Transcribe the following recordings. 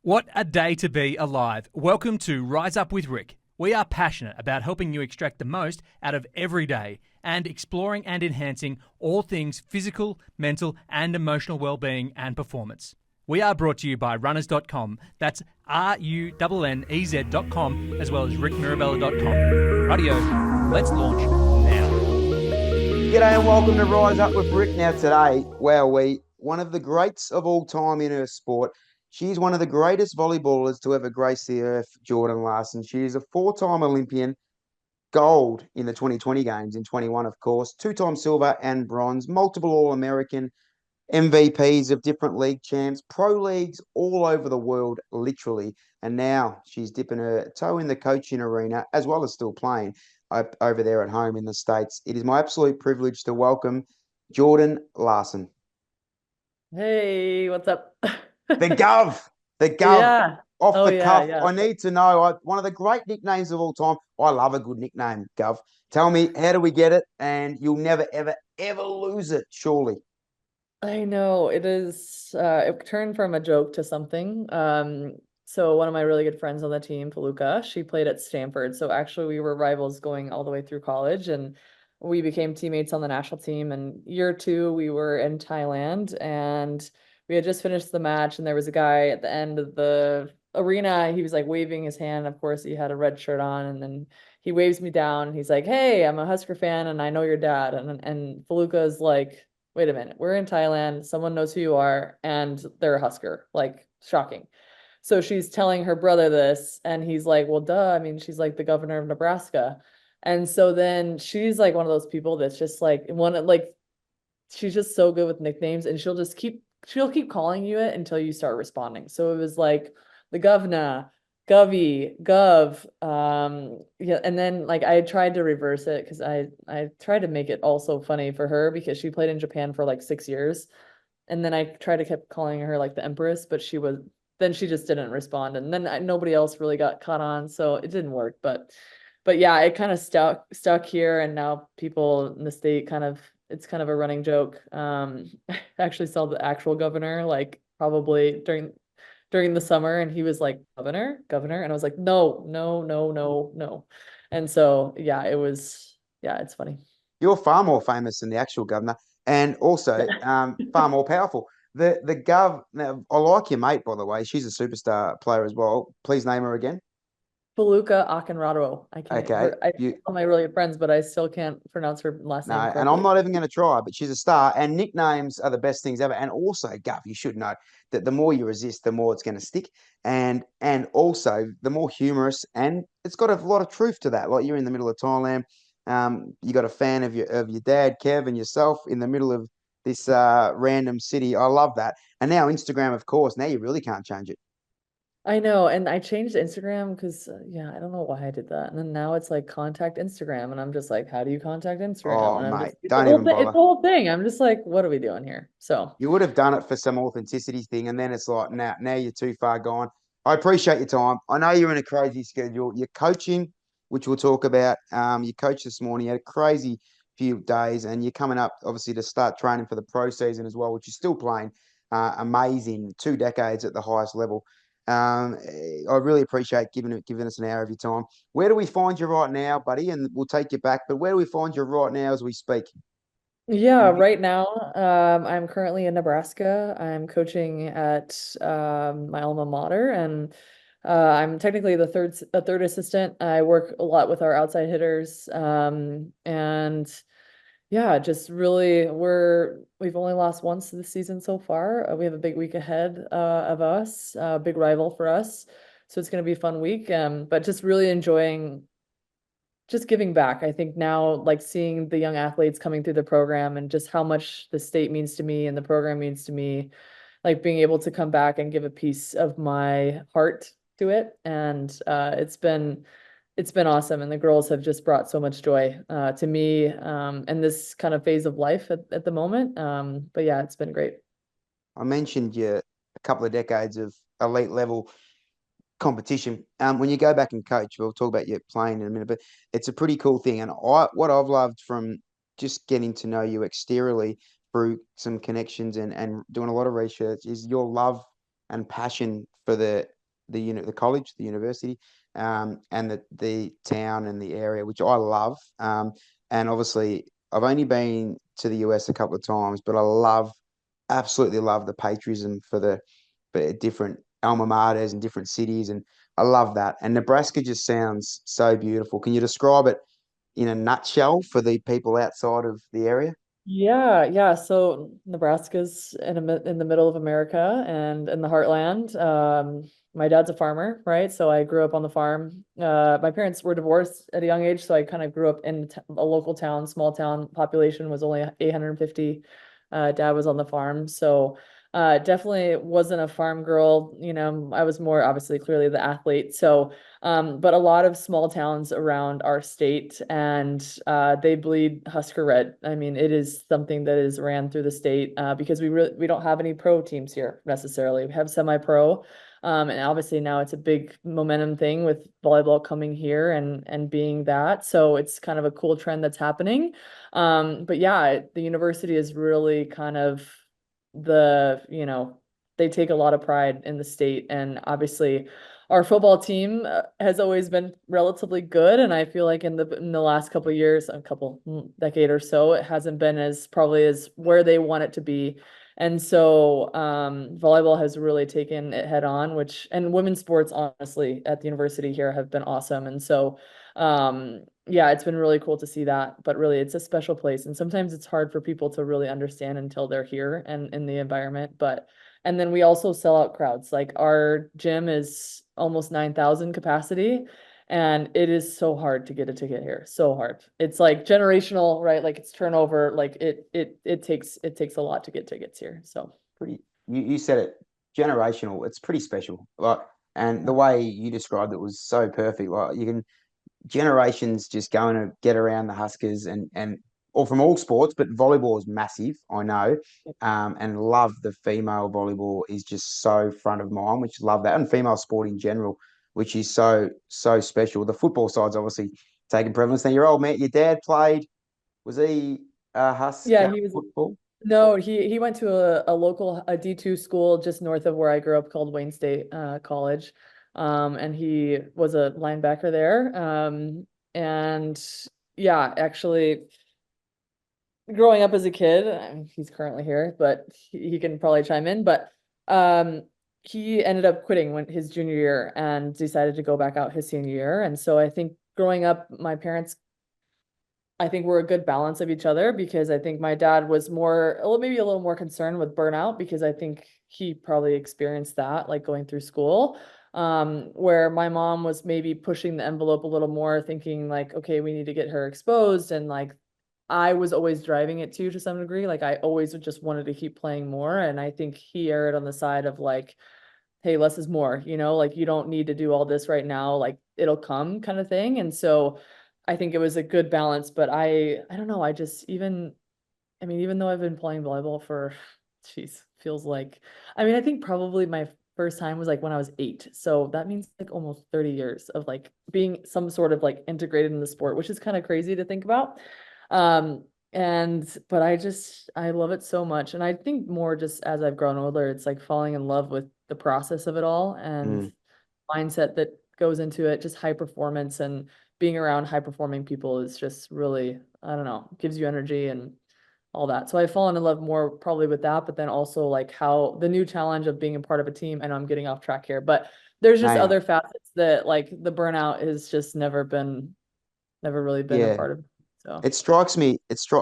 What a day to be alive. Welcome to Rise Up with Rick. We are passionate about helping you extract the most out of every day and exploring and enhancing all things physical, mental, and emotional well-being and performance. We are brought to you by runners.com. That's runnez.com, as well as rickmirabella.com. Radio, let's launch now. G'day and welcome to Rise Up with Rick. Now today, one of the greats of all time in her sport. She's one of the greatest volleyballers to ever grace the earth, Jordan Larson. She is a four-time Olympian, gold in the 2020 games, in 21, of course, two-time silver and bronze, multiple All-American, MVPs of different league champs, pro leagues all over the world, literally. And now she's dipping her toe in the coaching arena, as well as still playing over there at home in the States. It is my absolute privilege to welcome Jordan Larson. Hey, what's up? The Gov, Yeah. off Oh, the yeah, cuff. yeah. I need to know, one of the great nicknames of all time. I love a good nickname, Gov. Tell me, how do we get it? And you'll never, ever, ever lose it, surely. I know it is. It turned from a joke to something. So one of my really good friends on the team, Palooka, she played at Stanford. So actually, we were rivals going all the way through college, and we became teammates on the national team. And year two, we were in Thailand, and we had just finished the match, and there was a guy at the end of the arena. He was like waving his hand. Of course, he had a red shirt on, and then he waves me down. He's like, "Hey, I'm a Husker fan, and I know your dad." And Palooka is like, wait a minute, we're in Thailand, someone knows who you are, and they're a Husker. Like, shocking. So she's telling her brother this, and he's like, well, duh. I mean, she's like the governor of Nebraska. And so then she's like one of those people that's just like she's just so good with nicknames, and she'll keep calling you it until you start responding. So it was like the governor, Govy, Gov. Yeah, and then like I tried to reverse it because I tried to make it also funny for her because she played in Japan for like 6 years. And then I tried to keep calling her like the Empress, but she just didn't respond. And then nobody else really got caught on, so it didn't work. But yeah, it kind of stuck here, and now people in the state it's kind of a running joke. I actually saw the actual governor like probably during the summer, and he was like, governor, and I was like, no, no, no, no, no. And so yeah, it's funny. You're far more famous than the actual governor, and also far more powerful. The Gov, now, I like your mate, by the way. She's a superstar player as well. Please name her again. Palooka Akinrado. I can't. Okay. I all my really good friends, but I still can't pronounce her last No, name and I'm correctly. not even going to try, but she's a star, and nicknames are the best things ever. And also, Gov, you should know that the more you resist, the more it's going to stick, and also the more humorous, and it's got a lot of truth to that. Like, you're in the middle of Thailand, you got a fan of your dad, Kev, and yourself in the middle of this random city. I love that. And now Instagram, of course. Now you really can't change it. I know, and I changed Instagram because yeah, I don't know why I did that. And then now it's like contact Instagram, and I'm just like, how do you contact Instagram? Oh, And I'm mate, just it's the don't whole even thing. It's bother. the whole thing. I'm just like, what are we doing here? So You would have done it for some authenticity thing, and then it's like, now you're too far gone. I appreciate your time. I know you're in a crazy schedule. You're coaching, which we'll talk about. You coached this morning. You had a crazy few days, and you're coming up, obviously, to start training for the pro season as well, which is still playing. Amazing, 2 decades at the highest level. I really appreciate giving us an hour of your time. Where do we find you right now, buddy? And we'll take you back. But where do we find you right now as we speak? yeah, right now, I'm currently in Nebraska. I'm coaching at my alma mater, and I'm technically a third assistant. I work a lot with our outside hitters, and yeah, just really we've only lost once this season so far. We have a big week ahead of us, big rival for us, so it's going to be a fun week. But just really enjoying just giving back. I think now, like seeing the young athletes coming through the program and just how much the state means to me and the program means to me, like being able to come back and give a piece of my heart to it. And it's been awesome. And the girls have just brought so much joy to me in this kind of phase of life at the moment. But yeah, it's been great. I mentioned you a couple of decades of elite level competition. When you go back and coach, we'll talk about you playing in a minute, but it's a pretty cool thing. And what I've loved from just getting to know you exteriorly through some connections and doing a lot of research is your love and passion for the the college, the university, and the town and the area, which I love. And obviously, I've only been to the US a couple of times, but absolutely love the patriotism for different alma maters and different cities, and I love that. And Nebraska just sounds so beautiful. Can you describe it in a nutshell for the people outside of the area? Yeah, yeah. So Nebraska's in the middle of America and in the heartland. My dad's a farmer, right? So I grew up on the farm. My parents were divorced at a young age, so I kind of grew up in a local town, small town. Population was only 850. Dad was on the farm, so definitely wasn't a farm girl. I was more obviously clearly the athlete. So but a lot of small towns around our state, and they bleed Husker red. I mean, it is something that is ran through the state because we don't have any pro teams here necessarily. We have semi-pro, and obviously now it's a big momentum thing with volleyball coming here and being that. So it's kind of a cool trend that's happening. But yeah, the university is really kind of they take a lot of pride in the state, and obviously our football team has always been relatively good, and I feel like in the last couple of years, a couple decade or so, it hasn't been as probably as where they want it to be. And so volleyball has really taken it head on, and women's sports honestly at the university here have been awesome. And so yeah, it's been really cool to see that, but really it's a special place. And sometimes it's hard for people to really understand until they're here and in the environment. And then we also sell out crowds. Like our gym is almost 9,000 capacity, and it is so hard to get a ticket here. So hard. It's like generational, right? Like it's turnover. Like it takes a lot to get tickets here. So Pretty, you said it, generational. It's pretty special. Like, and the way you described it was so perfect. Like you can generations just going to get around the Huskers and or from all sports, but volleyball is massive, I know. And love the female volleyball is just so front of mind, which love that. And female sport in general, which is so special. The football side's obviously taking prevalence. Now your old man, your dad played, was he yeah, Husker he was. football? No, he went to a local D2 school just north of where I grew up called Wayne State College. And he was a linebacker there. And yeah, actually growing up as a kid, he's currently here, but he can probably chime in. But um he ended up quitting when his junior year and decided to go back out his senior year. And so I think growing up, my parents I think we're a good balance of each other, because I think my dad was maybe a little more concerned with burnout, because I think he probably experienced that, like going through school. Where my mom was maybe pushing the envelope a little more, thinking like, okay, we need to get her exposed. And like, I was always driving it too, to some degree. Like I always just wanted to keep playing more. And I think he erred on the side of like, hey, less is more, like you don't need to do all this right now, like it'll come kind of thing. And so I think it was a good balance, but I don't know, even though I've been playing volleyball for, geez, feels like, I think probably my first time was like when I was 8. So that means like almost 30 years of like being some sort of like integrated in the sport, which is kind of crazy to think about. But I love it so much. And I think more just as I've grown older, it's like falling in love with the process of it all and Mm. mindset that goes into it, just high performance, and being around high performing people is just really, I don't know, gives you energy and all that. So I've fallen in love more probably with that, but then also like how the new challenge of being a part of a team. I know I'm getting off track here, but there's just Hang on. other facets that like the burnout has just never really been a Yeah. part of. So It strikes me,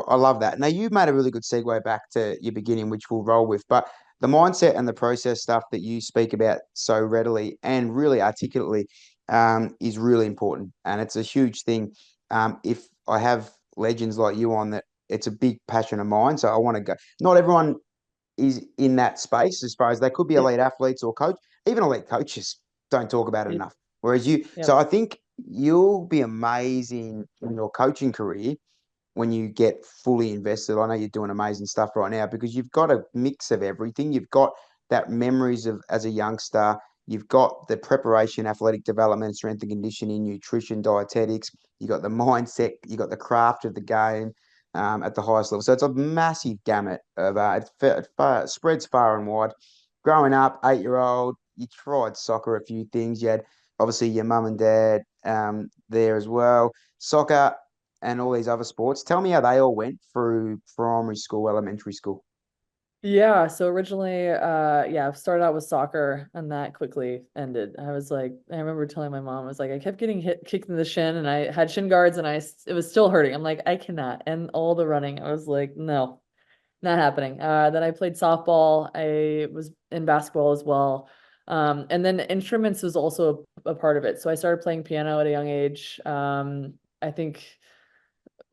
I love that. Now you've made a really good segue back to your beginning, which we'll roll with, but the mindset and the process stuff that you speak about so readily and really articulately is really important. And it's a huge thing. If I have legends like you on that, it's a big passion of mine. So I want to go. Not everyone is in that space as far as they could be yeah, elite athletes or coach, even elite coaches don't talk about it yeah, enough. Whereas you, yeah. so I think you'll be amazing in your coaching career when you get fully invested. I know you're doing amazing stuff right now because you've got a mix of everything. You've got that memories of as a youngster. You've got the preparation, athletic development, strength and conditioning, nutrition, dietetics. You got the mindset. You got the craft of the game at the highest level. So it's a massive gamut of it spreads far and wide. Growing up, 8-year-old, you tried soccer a few things. You had obviously your mum and dad there as well. Soccer and all these other sports. Tell me how they all went through primary school, elementary school. Yeah, so originally, yeah, started out with soccer and that quickly ended. I was like, I remember telling my mom, I was like, I kept getting kicked in the shin and I had shin guards and it was still hurting. I'm like, I cannot. And all the running, I was like, no, not happening. Then I played softball. I was in basketball as well. And then instruments was also a part of it. So I started playing piano at a young age. I think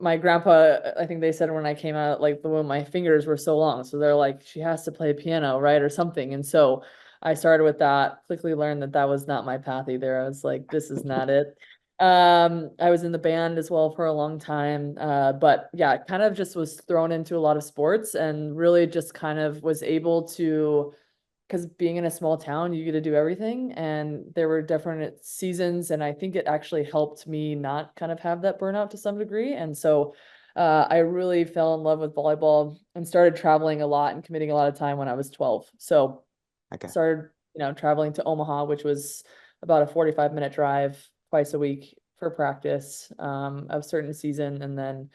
my grandpa, I think they said when I came out, like the womb, my fingers were so long. So they're like, she has to play piano, right? Or something. And so I started with that, quickly learned that that was not my path either. I was like, this is not it. I was in the band as well for a long time. But yeah, kind of just was thrown into a lot of sports and really just kind of was able to, because being in a small town, you get to do everything. And there were different seasons. And I think it actually helped me not kind of have that burnout to some degree. And so I really fell in love with volleyball and started traveling a lot and committing a lot of time when I was 12. So Okay. started, traveling to Omaha, which was about a 45-minute drive twice a week for practice of certain season. And then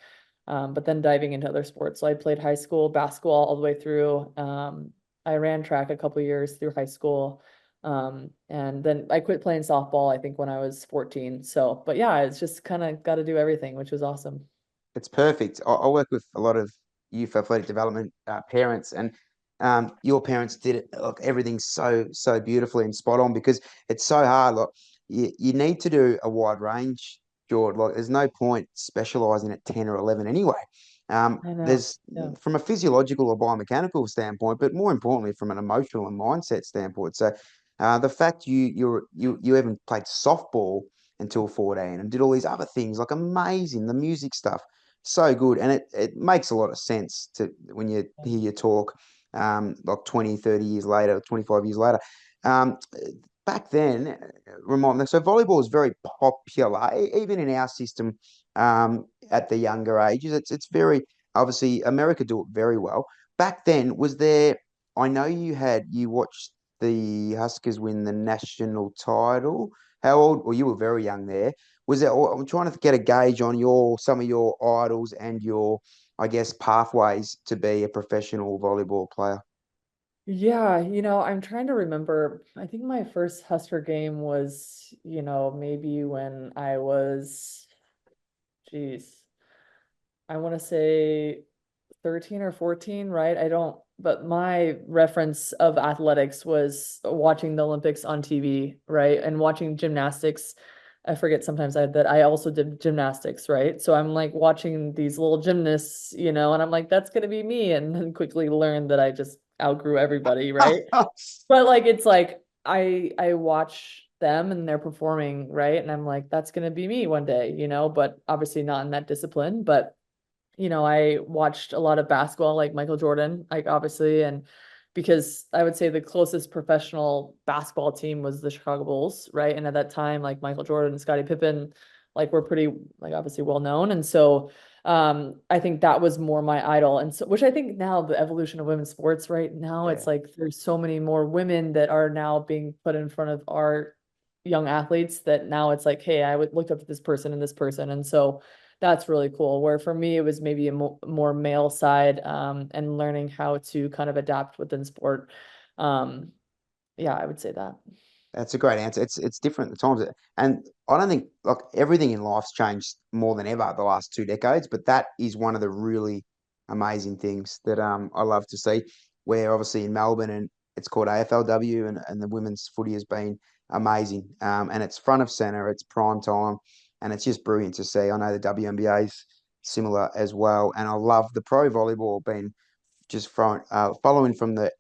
but then diving into other sports. So I played high school basketball all the way through. I ran track a couple years through high school. And then I quit playing softball, I think, when I was 14. So, but yeah, it's just kind of got to do everything, which was awesome. It's perfect. I work with a lot of youth athletic development parents, and your parents did it. Look, everything's so beautifully and spot on because it's so hard. Look, you need to do a wide range, George. Like, there's no point specializing at 10 or 11 anyway. I know. There's Yeah. from a physiological or biomechanical standpoint, but more importantly, from an emotional and mindset standpoint. So, the fact you even played softball until 14 and did all these other things like amazing, the music stuff so good, and it makes a lot of sense to when you hear you talk like 20, 30 years later, 25 years later. um Back then, remind me, so volleyball is very popular even in our system. At the younger ages, it's very obviously America do it very well. Back then, was there, I know you watched the Huskers win the national title. How old, well, you were very young there. Was it? I'm trying to get a gauge on your some of your idols and your, I guess, pathways to be a professional volleyball player. Yeah, I'm trying to remember. I think my first Husker game was, maybe when I was, geez, I want to say 13 or 14, right? I don't, but my reference of athletics was watching the Olympics on TV, right? And watching gymnastics. I forget sometimes that I also did gymnastics, right? So I'm like watching these little gymnasts, and I'm like, that's gonna be me. And then quickly learned that I just outgrew everybody, right? But like it's like I watch them and they're performing, right? And I'm like, that's gonna be me one day, but obviously not in that discipline. But I watched a lot of basketball, like Michael Jordan, like obviously, and because I would say the closest professional basketball team was the Chicago Bulls, right? And at that time, like Michael Jordan and Scottie Pippen, like were pretty like obviously well known. And so I think that was more my idol. And so which I think now the evolution of women's sports right now, Yeah. it's like there's so many more women that are now being put in front of our young athletes that now it's like, hey, I would look up to this person and this person. And so that's really cool. Where for me, it was maybe a more male side and learning how to kind of adapt within sport. Um, yeah, I would say that. That's a great answer. It's different at times, and I don't think like everything in life's changed more than ever the last 2 decades. But that is one of the really amazing things that I love to see. Where obviously in Melbourne, and it's called AFLW, and the women's footy has been amazing. And it's front of center, it's prime time, and it's just brilliant to see. I know the WNBA is similar as well, and I love the pro volleyball being just following from the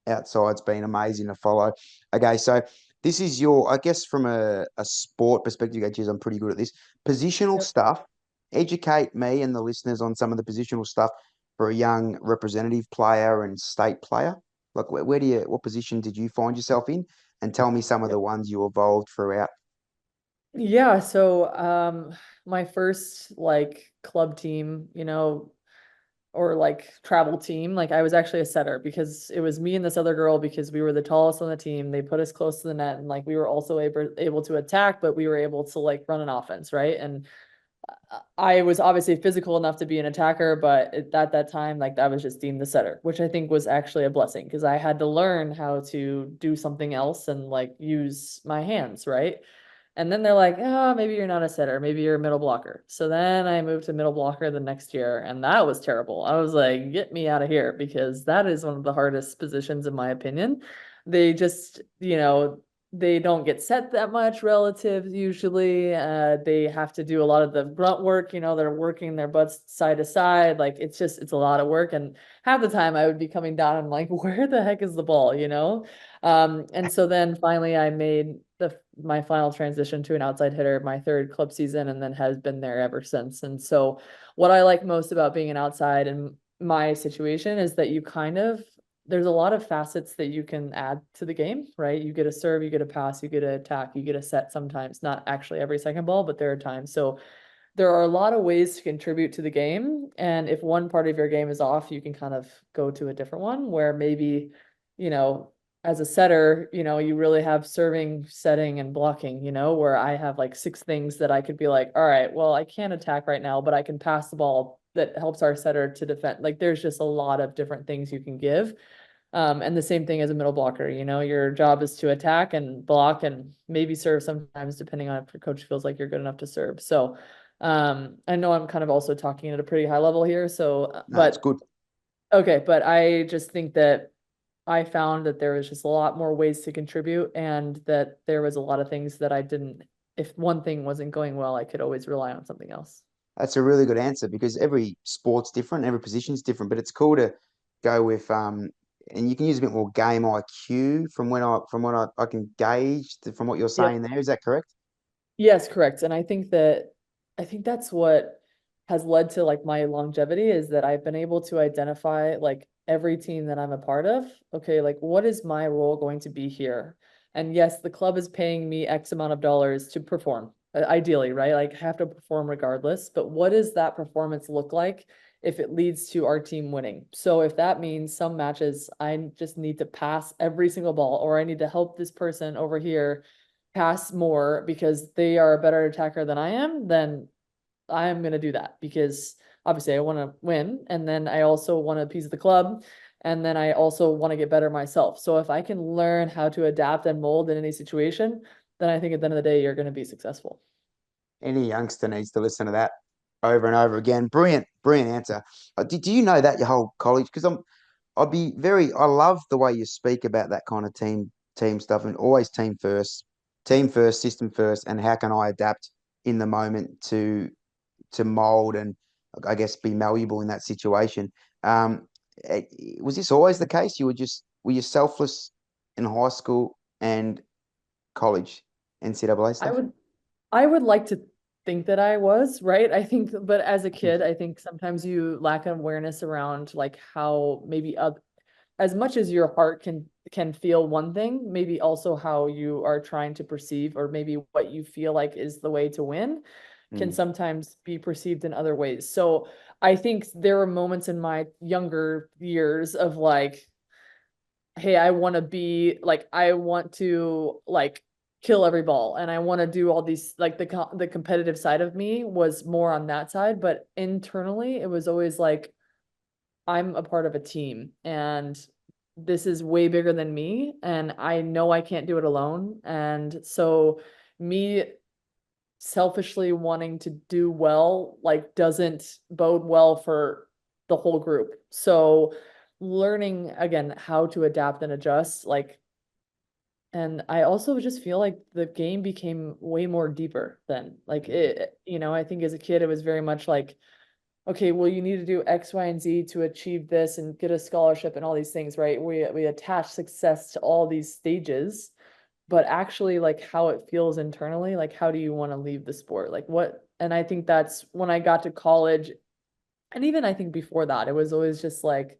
outside's been amazing to follow. Okay, so this is your, I guess, from a sport perspective, geez, I'm pretty good at this. Positional Yep. stuff. Educate me and the listeners on some of the positional stuff for a young representative player and state player. Like, what position did you find yourself in? And tell me some of the ones you evolved throughout. Yeah, so my first like club team, or like travel team. Like I was actually a setter because it was me and this other girl because we were the tallest on the team. They put us close to the net and like we were also able to attack, but we were able to like run an offense, right? And I was obviously physical enough to be an attacker, but at that time, like I was just deemed the setter, which I think was actually a blessing because I had to learn how to do something else and like use my hands, right? And then they're like, oh, maybe you're not a setter, maybe you're a middle blocker. So then I moved to middle blocker the next year, and that was terrible. I was like, get me out of here because that is one of the hardest positions in my opinion. They just, they don't get set that much relative usually. They have to do a lot of the grunt work, they're working their butts side to side. Like it's a lot of work. And half the time I would be coming down and like, where the heck is the ball, And so then finally I made my final transition to an outside hitter my third club season and then has been there ever since. And so what I like most about being an outside in my situation is that there's a lot of facets that you can add to the game, right? You get a serve, you get a pass, you get an attack, you get a set sometimes, not actually every second ball, but there are times. So there are a lot of ways to contribute to the game. And if one part of your game is off, you can kind of go to a different one where maybe, you know, as a setter, you really have serving, setting, and blocking, where I have like 6 things that I could be like, all right, well, I can't attack right now, but I can pass the ball that helps our setter to defend. Like there's just a lot of different things you can give. And the same thing as a middle blocker, your job is to attack and block and maybe serve sometimes, depending on if your coach feels like you're good enough to serve. So I know I'm kind of also talking at a pretty high level here. So, No, it's good. okay, but I just think that I found that there was just a lot more ways to contribute and that there was a lot of things that if one thing wasn't going well, I could always rely on something else. That's a really good answer because every sport's different, every position's different, but it's cool to go with and you can use a bit more game IQ from what I can gauge from what you're Yep. saying there. Is that correct? Yes, correct. And I think that's what has led to like my longevity is that I've been able to identify like every team that I'm a part of. Okay, like what is my role going to be here? And yes, the club is paying me X amount of dollars to perform, ideally, right? Like I have to perform regardless, but what does that performance look like if it leads to our team winning? So if that means some matches I just need to pass every single ball or I need to help this person over here pass more because they are a better attacker than I am, then I'm going to do that because obviously I want to win. And then I also want to appease the club. And then I also want to get better myself. So if I can learn how to adapt and mold in any situation, then I think at the end of the day, you're going to be successful. Any youngster needs to listen to that over and over again. Brilliant, brilliant answer. Do you know that your whole college? Because I love the way you speak about that kind of team stuff and always team first, system first, and how can I adapt in the moment to mold and I guess be malleable in that situation. Um, was this always the case? Were you selfless in high school and college, NCAA I stuff? would I would like to think that I was, right? I think, but as a kid, I think sometimes you lack awareness around like how maybe as much as your heart can feel one thing, maybe also how you are trying to perceive or maybe what you feel like is the way to win can Mm, sometimes be perceived in other ways. So I think there were moments in my younger years of like, hey, I want to like kill every ball and I want to do all these like the competitive side of me was more on that side, but internally it was always like I'm a part of a team and this is way bigger than me and I know I can't do it alone. And so me selfishly wanting to do well like doesn't bode well for the whole group. So learning again how to adapt and adjust like and I also just feel like the game became way more deeper then. Like I think as a kid it was very much like okay, well, you need to do X, Y, and Z to achieve this and get a scholarship and all these things, right? We attach success to all these stages, but actually like how it feels internally, like how do you want to leave the sport? Like what, and I think that's when I got to college, and even I think before that, it was always just like,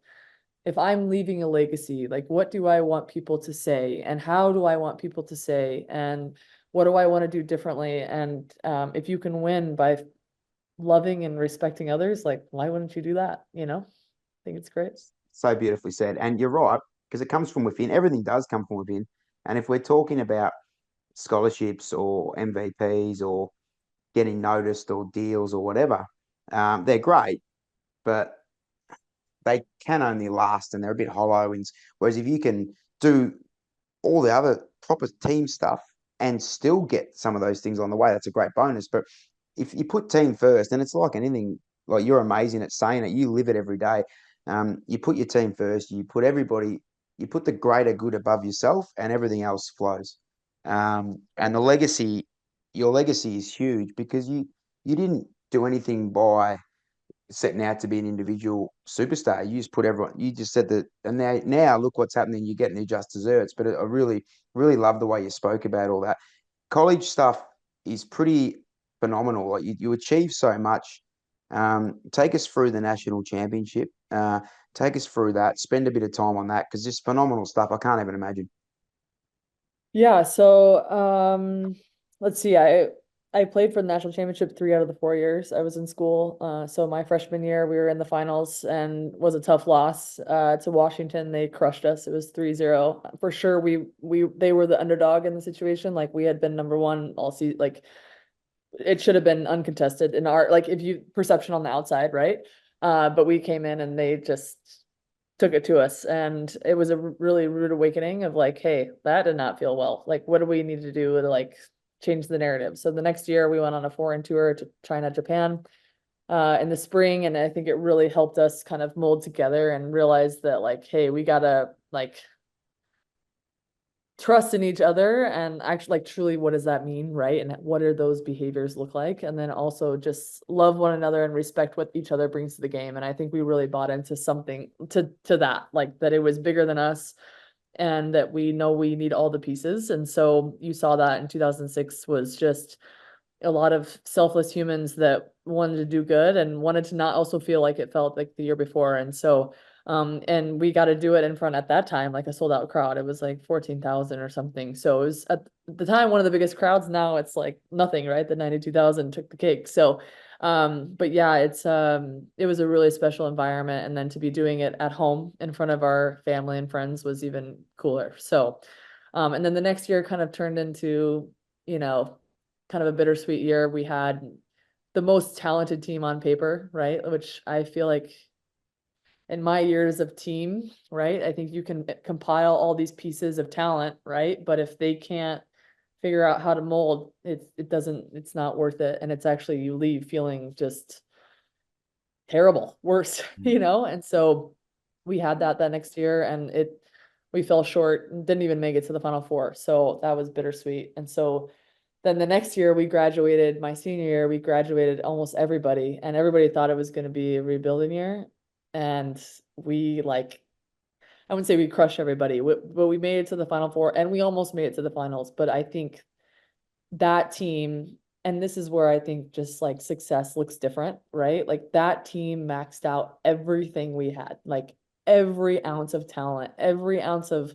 if I'm leaving a legacy, like what do I want people to say and how do I want people to say and what do I want to do differently? And if you can win by loving and respecting others, like why wouldn't you do that, think it's great. So beautifully said. And you're right, because it comes from within. Everything does come from within. And if we're talking about scholarships or MVPs or getting noticed or deals or whatever, they're great, but they can only last and they're a bit hollow. Whereas if you can do all the other proper team stuff and still get some of those things on the way, that's a great bonus. But if you put team first, and it's like anything, like you're amazing at saying it, you live it every day. You put your team first, you put the greater good above yourself, and everything else flows. And your legacy is huge because you didn't do anything by setting out to be an individual superstar. You just put everyone. You just said that, and now look what's happening. You're getting the just desserts. But I really, really love the way you spoke about all that. College stuff is pretty phenomenal. Like you achieve so much. Take us through the national championship. Take us through that. Spend a bit of time on that because just phenomenal stuff. I can't even imagine. Yeah, so let's see. I played for the national championship 3 out of the 4 years I was in school. So my freshman year we were in the finals and was a tough loss to Washington. They crushed us. It was 3-0. For sure they were the underdog in the situation. Like we had been number one all season. Like it should have been uncontested in our like if you perception on the outside, right? But we came in and they just took it to us, and it was a really rude awakening of like, hey, that did not feel well. Like, what do we need to do to like change the narrative? So the next year we went on a foreign tour to China, Japan, in the spring, and I think it really helped us kind of mold together and realize that like, hey, we gotta like trust in each other and actually like truly what does that mean, right? And what are those behaviors look like? And then also just love one another and respect what each other brings to the game. And I think we really bought into something to that, like that it was bigger than us and that we know we need all the pieces. And so you saw that in 2006 was just a lot of selfless humans that wanted to do good and wanted to not also feel like it felt like the year before. And so and we got to do it in front at that time, like a sold out crowd. It was like 14,000 or something. So it was at the time one of the biggest crowds. Now it's like nothing, right? The 92,000 took the cake. So, but yeah, it was a really special environment. And then to be doing it at home in front of our family and friends was even cooler. So, and then the next year kind of turned into, kind of a bittersweet year. We had the most talented team on paper, right? Which I feel like in my years of team, right? I think you can compile all these pieces of talent, right? But if they can't figure out how to mold, it's not worth it. And it's actually, you leave feeling just terrible, worse, And so we had that next year and we fell short, didn't even make it to the Final Four. So that was bittersweet. And so then the next year we graduated, my senior year, we graduated almost everybody, and everybody thought it was going to be a rebuilding year. And we I wouldn't say we crushed everybody, but we made it to the Final Four and we almost made it to the finals. But I think that team, and this is where I think just like success looks different, right? Like that team maxed out everything we had, like every ounce of talent, every ounce of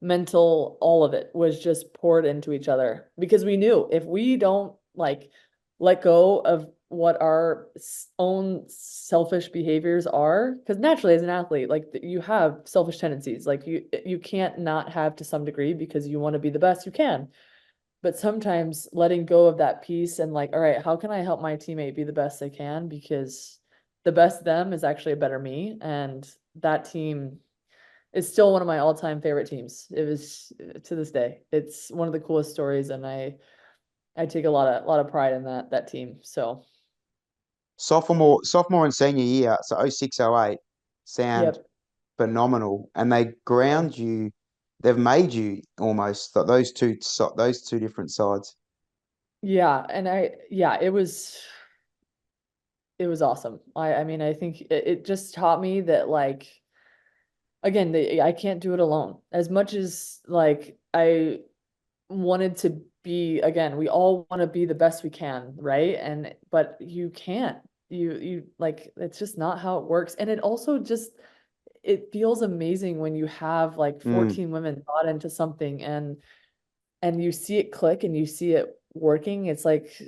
mental, all of it was just poured into each other because we knew if we don't like let go of what our own selfish behaviors are, because naturally as an athlete, like you have selfish tendencies, like you can't not have to some degree because you want to be the best you can. But sometimes letting go of that piece and like, all right, how can I help my teammate be the best they can? Because the best them is actually a better me. And that team is still one of my all-time favorite teams. It was to this day. It's one of the coolest stories, and I take a lot of pride in that team. So Sophomore and senior year, so 06, 08, sound yep. phenomenal. And they ground you, they've made you almost those two different sides. Yeah, and it was awesome. I mean, I think it just taught me that like again, I can't do it alone. As much as like I wanted to be, again, we all want to be the best we can, right? But you can't. You like it's just not how it works. And it also just it feels amazing when you have like Mm. 14 women bought into something and you see it click and you see it working. It's like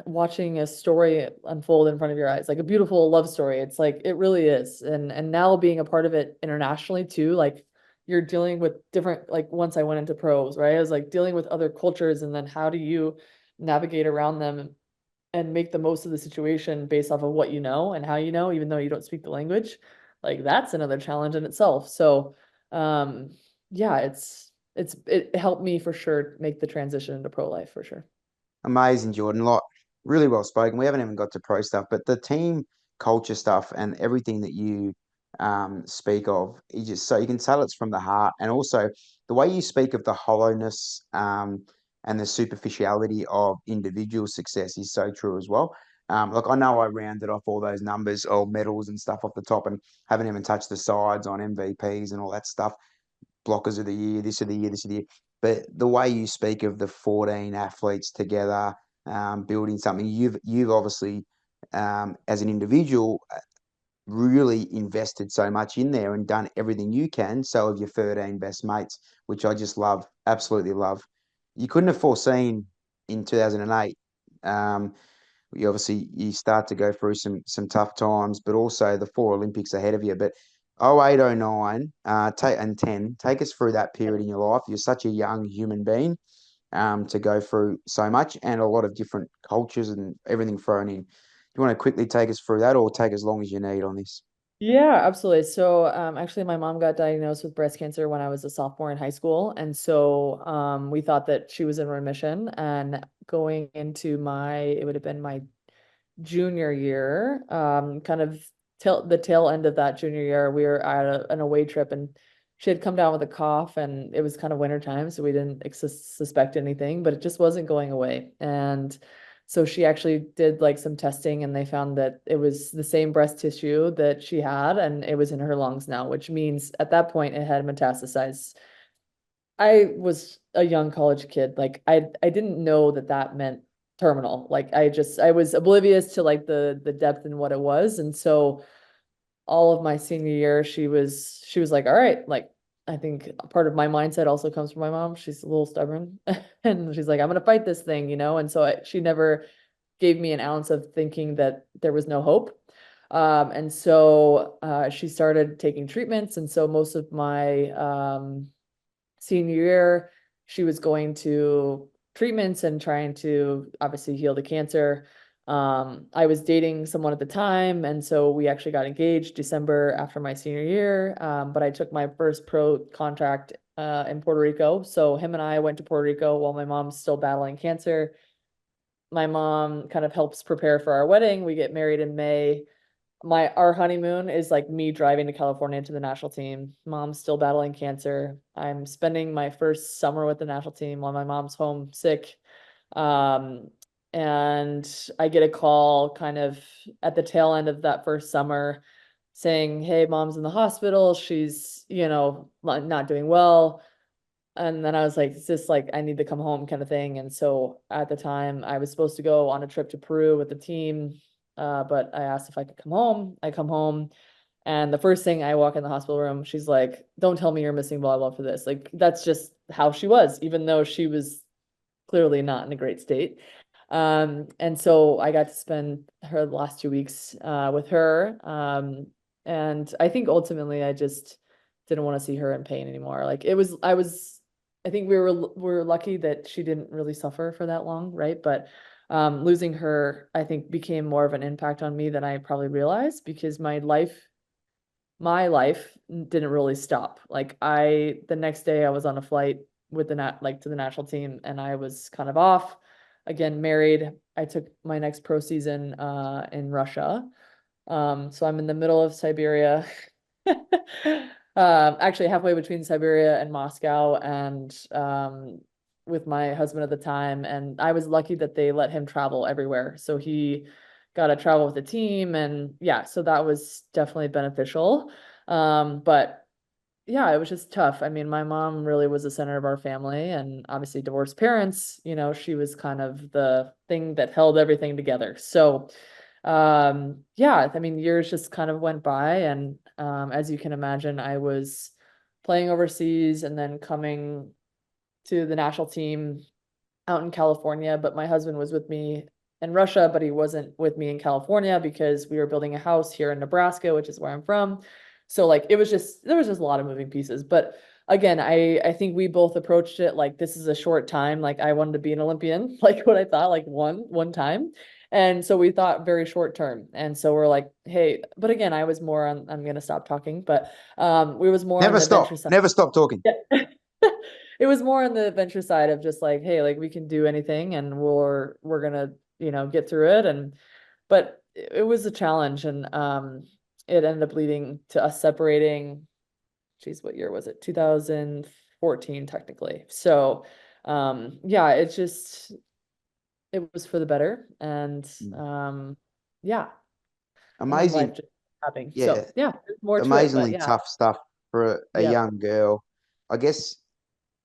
watching a story unfold in front of your eyes, like a beautiful love story. It's like, it really is. And now being a part of it internationally too, like you're dealing with different, like once I went into pros, right? I was like dealing with other cultures, and then how do you navigate around them and make the most of the situation based off of what you know and how you know, even though you don't speak the language. Like that's another challenge in itself. So, um, yeah, it helped me for sure make the transition into pro life for sure. Amazing, Jordan. Like, really well spoken. We haven't even got to pro stuff, but the team culture stuff and everything that you speak of, you just so you can tell it's from the heart, and also the way you speak of the hollowness and the superficiality of individual success is so true as well. Like I know I rounded off all those numbers or medals and stuff off the top, and haven't even touched the sides on MVPs and all that stuff, blockers of the year, this of the year, this of the year. But the way you speak of the 14 athletes together, building something, you've obviously, as an individual, really invested so much in there and done everything you can. So have your 13 best mates, which I just love, absolutely love. You couldn't have foreseen in 2008. You obviously you start to go through some tough times, but also the four Olympics ahead of you. But 08, 09, and 10, take us through that period in your life. You're such a young human being, to go through so much and a lot of different cultures and everything thrown in. You want to quickly take us through that, or take as long as you need on this? Yeah, absolutely. So, actually, my mom got diagnosed with breast cancer when I was a sophomore in high school, and so we thought that she was in remission. And going into it would have been my junior year, kind of till the tail end of that junior year, we were at an away trip, and she had come down with a cough, and it was kind of winter time, so we didn't suspect anything, but it just wasn't going away. And so she actually did like some testing, and they found that it was the same breast tissue that she had, and it was in her lungs now, which means at that point it had metastasized. I was a young college kid. Like I didn't know that that meant terminal. Like I was oblivious to like the depth and what it was. And so all of my senior year, she was like, all right, like I think part of my mindset also comes from my mom. She's a little stubborn, and she's like, I'm gonna fight this thing, you know. And so she never gave me an ounce of thinking that there was no hope. And so she started taking treatments, and so most of my senior year, she was going to treatments and trying to obviously heal the cancer. I was dating someone at the time, and so we actually got engaged December after my senior year. But I took my first pro contract in Puerto Rico. So him and I went to Puerto Rico while my mom's still battling cancer. My mom kind of helps prepare for our wedding. We get married in May. Our honeymoon is like me driving to California to the national team. Mom's still battling cancer. I'm spending my first summer with the national team while my mom's home sick. Um, and I get a call kind of at the tail end of that first summer saying, "Hey, mom's in the hospital. She's, not doing well." And then I was like, "It's just like I need to come home," kind of thing. And so at the time, I was supposed to go on a trip to Peru with the team, but I asked if I could come home. I come home, and the first thing I walk in the hospital room, she's like, "Don't tell me you're missing volleyball for this." Like that's just how she was, even though she was clearly not in a great state. And so I got to spend her the last 2 weeks with her. And I think ultimately I just didn't want to see her in pain anymore. Like I think we were lucky that she didn't really suffer for that long, right? But losing her, I think, became more of an impact on me than I probably realized, because my life didn't really stop. Like the next day I was on a flight with to the national team, and I was kind of off, again, married. I took my next pro season in Russia. So I'm in the middle of Siberia. Actually halfway between Siberia and Moscow, and with my husband at the time, and I was lucky that they let him travel everywhere. So he got to travel with the team, and yeah, so that was definitely beneficial. But yeah, it was just tough. I mean, my mom really was the center of our family, and obviously divorced parents, she was kind of the thing that held everything together. So, yeah, I mean, years just kind of went by, and as you can imagine, I was playing overseas and then coming to the national team out in California, but my husband was with me in Russia, but he wasn't with me in California because we were building a house here in Nebraska, which is where I'm from. So like there was just a lot of moving pieces. But again, I think we both approached it like this is a short time. Like I wanted to be an Olympian, like what I thought, like one time. And so we thought very short term. And so we're like, hey, but again, I was more on, I'm gonna stop talking, but we was more on Never the stop. venture side. Never stop talking. Yeah. It was more on the venture side of just like, hey, like we can do anything and we're gonna, get through it. And but it was a challenge and it ended up leading to us separating, geez, what year was it? 2014 technically. So yeah, it was for the better. And yeah, and then life Amazing. just happened. Yeah. So yeah, there's more to it, but Amazingly yeah. tough stuff for a Yeah. young girl. I guess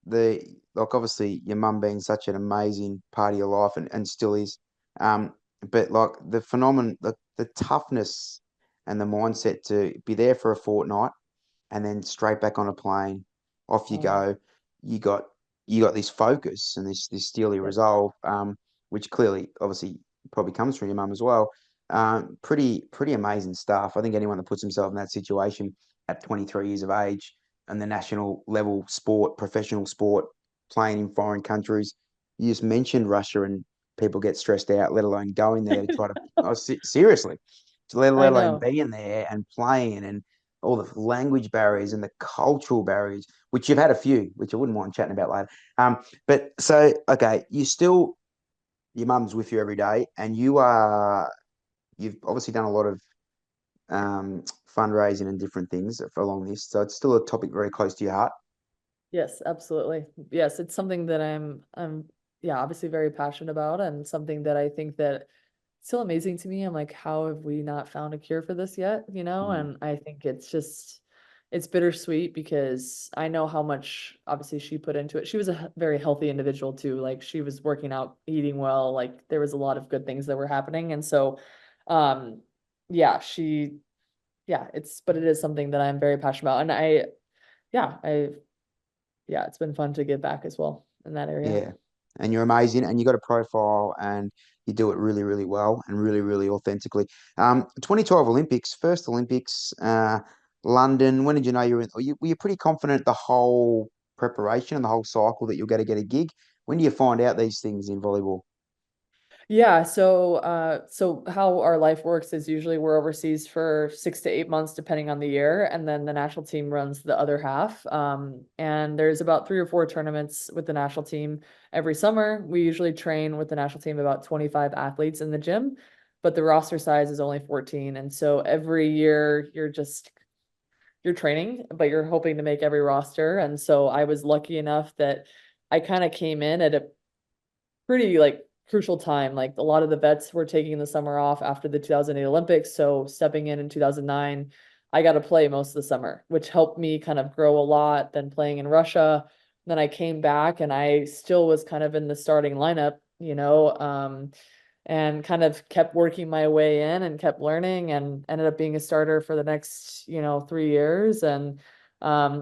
like obviously your mum being such an amazing part of your life and still is. Um, but like the phenomenon, the toughness and the mindset to be there for a fortnight and then straight back on a plane, off you Oh, go. You got you got this focus and this steely yeah. resolve, which clearly, obviously, probably comes from your mum as well. Pretty amazing stuff. I think anyone that puts himself in that situation at 23 years of age and the national level sport, professional sport, playing in foreign countries, you just mentioned Russia and people get stressed out, let alone going there to try to. Oh, seriously, let I alone know. being there and playing and all the language barriers and the cultural barriers, which you've had a few, which I wouldn't mind chatting about later. But so okay, your mum's with you every day, and you've obviously done a lot of um, fundraising and different things along this, so it's still a topic very close to your heart. Yes, absolutely. Yes, it's something that I'm yeah, obviously very passionate about and something that I think that it's still amazing to me. I'm like, how have we not found a cure for this yet? Mm. And I think it's bittersweet because I know how much obviously she put into it. She was a very healthy individual too. Like she was working out, eating well, like there was a lot of good things that were happening. And so um yeah, but it is something that I'm very passionate about. And yeah, I yeah, it's been fun to give back as well in that area. Yeah, and you're amazing, and you got a profile, and you do it really, really well, and really, really authentically. 2012 Olympics, first Olympics, London. When did you know you were in? Were you pretty confident the whole preparation and the whole cycle that you're going to get a gig? When do you find out these things in volleyball? Yeah, so how our life works is usually we're overseas for 6 to 8 months depending on the year, and then the national team runs the other half. And there's about 3 or 4 tournaments with the national team every summer. We usually train with the national team about 25 athletes in the gym, but the roster size is only 14. And so every year you're training, but you're hoping to make every roster. And so I was lucky enough that I kind of came in at a pretty like crucial time. Like a lot of the vets were taking the summer off after the 2008 Olympics. So stepping in 2009, I got to play most of the summer, which helped me kind of grow a lot. Then playing in Russia, then I came back and I still was kind of in the starting lineup, and kind of kept working my way in and kept learning and ended up being a starter for the next, 3 years. And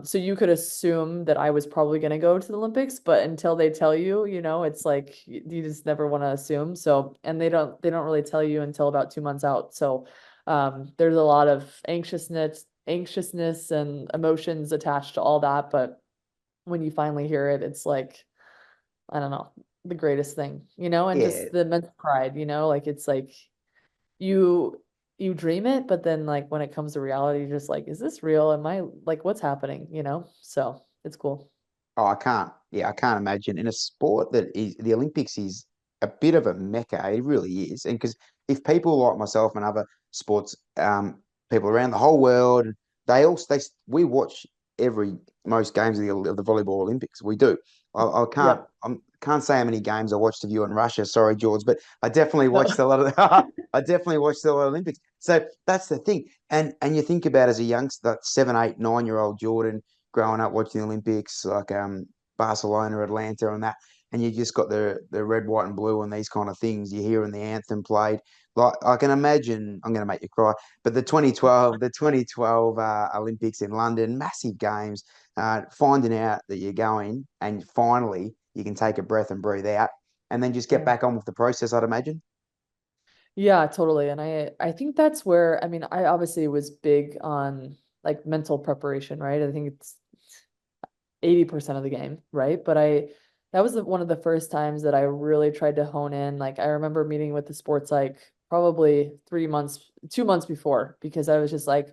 so you could assume that I was probably going to go to the Olympics, but until they tell you, it's like you just never want to assume. So, and they don't really tell you until about 2 months out. So, there's a lot of anxiousness and emotions attached to all that. But when you finally hear it, it's like, I don't know, the greatest thing, and Yeah. just the immense pride, like it's like you you dream it, but then like when it comes to reality, you're just like, is this real? Am I like what's happening? So it's cool. Oh, I can't. Yeah, I can't imagine in a sport that is the Olympics is a bit of a mecca. It really is, and because if people like myself and other sports, people around the whole world, we watch every most games of the volleyball Olympics. We do. I can't. Yeah. Can't say how many games I watched of you in Russia. Sorry, George, but I definitely No. watched a lot of. I definitely watched a lot of Olympics. So that's the thing, and you think about as a youngster, that 7, 8, 9-year-old Jordan growing up watching the Olympics, like Barcelona, Atlanta, and that, and you just got the red, white, and blue and these kind of things. You hearing the anthem played. Like I can imagine, I'm going to make you cry. But the 2012 Olympics in London, massive games. Finding out that you're going, and finally you can take a breath and breathe out, and then just get Yeah. back on with the process. I'd imagine. Yeah, totally. And I think that's where, I mean, I obviously was big on like mental preparation, right? I think it's 80% of the game, right? But that was one of the first times that I really tried to hone in. Like I remember meeting with the sports psych probably 3 months, 2 months before, because I was just like,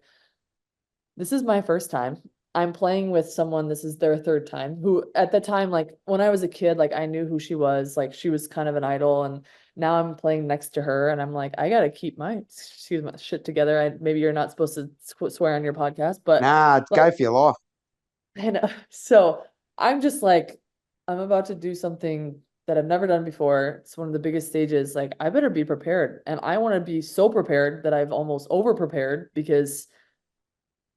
this is my first time. I'm playing with someone, this is their third time, who at the time, like when I was a kid, like I knew who she was, like she was kind of an idol. And now I'm playing next to her and I'm like, I gotta keep my, excuse my shit together. Maybe you're not supposed to swear on your podcast, but Nah, like, go for your life. and so I'm just like, I'm about to do something that I've never done before. It's one of the biggest stages. Like, I better be prepared. And I want to be so prepared that I've almost over prepared because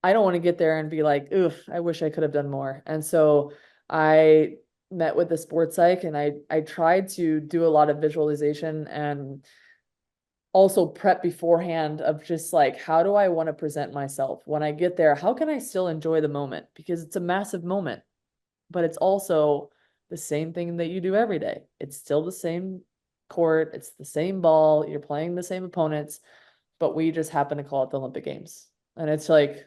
I don't want to get there and be like, oof, I wish I could have done more. And so I met with the sports psych and I tried to do a lot of visualization and also prep beforehand of just like, how do I want to present myself when I get there? How can I still enjoy the moment? Because it's a massive moment, but it's also the same thing that you do every day. It's still the same court, it's the same ball, you're playing the same opponents, but we just happen to call it the Olympic Games. And it's like,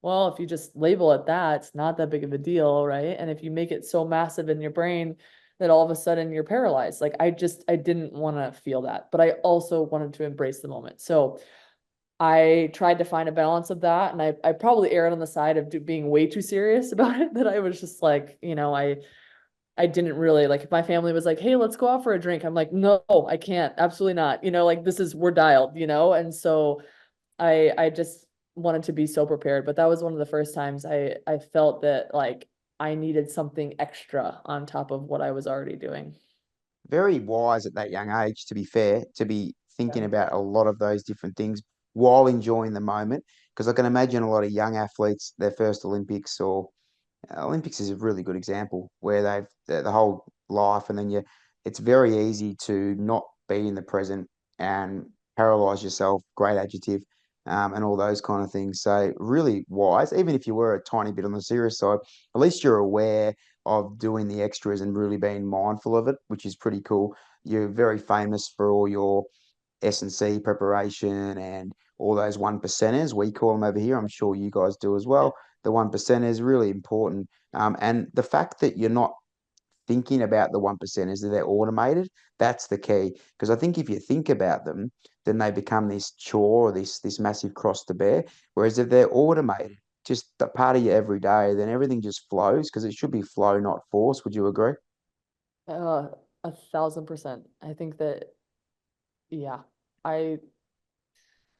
well, if you just label it that, it's not that big of a deal, right? And if you make it so massive in your brain that all of a sudden you're paralyzed, like I didn't want to feel that, but I also wanted to embrace the moment. So I tried to find a balance of that, and I probably erred on the side of being way too serious about it. That I was just like, I didn't really like if my family was like, "Hey, let's go out for a drink." I'm like, "No, I can't. Absolutely not." Like this is we're dialed, And so I just wanted to be so prepared. But that was one of the first times I felt that like I needed something extra on top of what I was already doing. Very wise at that young age, to be fair, to be thinking Yeah. about a lot of those different things while enjoying the moment. Because I can imagine a lot of young athletes, their first Olympics or Olympics is a really good example where they've the whole life, and then it's very easy to not be in the present and paralyze yourself. Great adjective, and all those kind of things. So really wise, even if you were a tiny bit on the serious side, at least you're aware of doing the extras and really being mindful of it, which is pretty cool. You're very famous for all your SNC preparation and all those one percenters. We call them over here. I'm sure you guys do as Yeah. well. The one percenters really important. And the fact that you're not thinking about the one percenters, that they're automated, that's the key. Because I think if you think about them, then they become this chore or this massive cross to bear. Whereas if they're automated, just a part of your everyday, then everything just flows because it should be flow, not force. Would you agree? Uh, 1,000%. I think that, yeah, I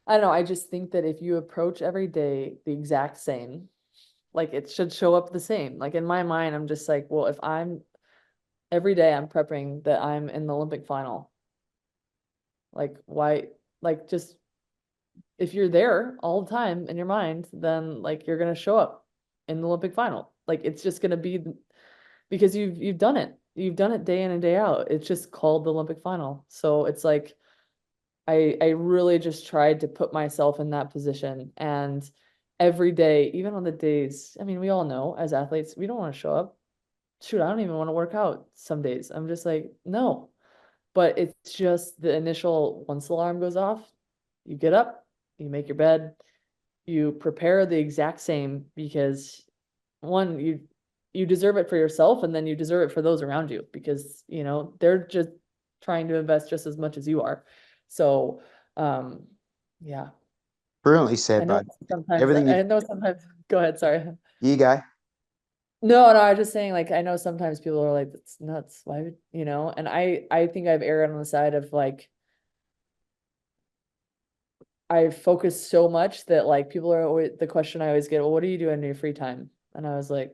I don't know. I just think that if you approach every day the exact same, like it should show up the same. Like in my mind, I'm just like, well, if I'm every day I'm prepping that I'm in the Olympic final, like why, like just if you're there all the time in your mind, then like you're gonna show up in the Olympic final. Like it's just gonna be because you've done it. You've done it day in and day out. It's just called the Olympic final. So it's like I really just tried to put myself in that position. And every day, even on the days, I mean, we all know as athletes, we don't want to show up. Shoot, I don't even want to work out some days. I'm just like, no. But it's just the initial once the alarm goes off, you get up, you make your bed, you prepare the exact same because one, you deserve it for yourself and then you deserve it for those around you because, they're just trying to invest just as much as you are. So, um, yeah, Brilliantly I said, know bud. sometimes, Everything I know sometimes, go ahead, sorry. you go. No, I was just saying, like, I know sometimes people are like, that's nuts. Why would, and I think I've erred on the side of like, I focus so much that like people are always, the question I always get, well, what do you do in your free time? And I was like,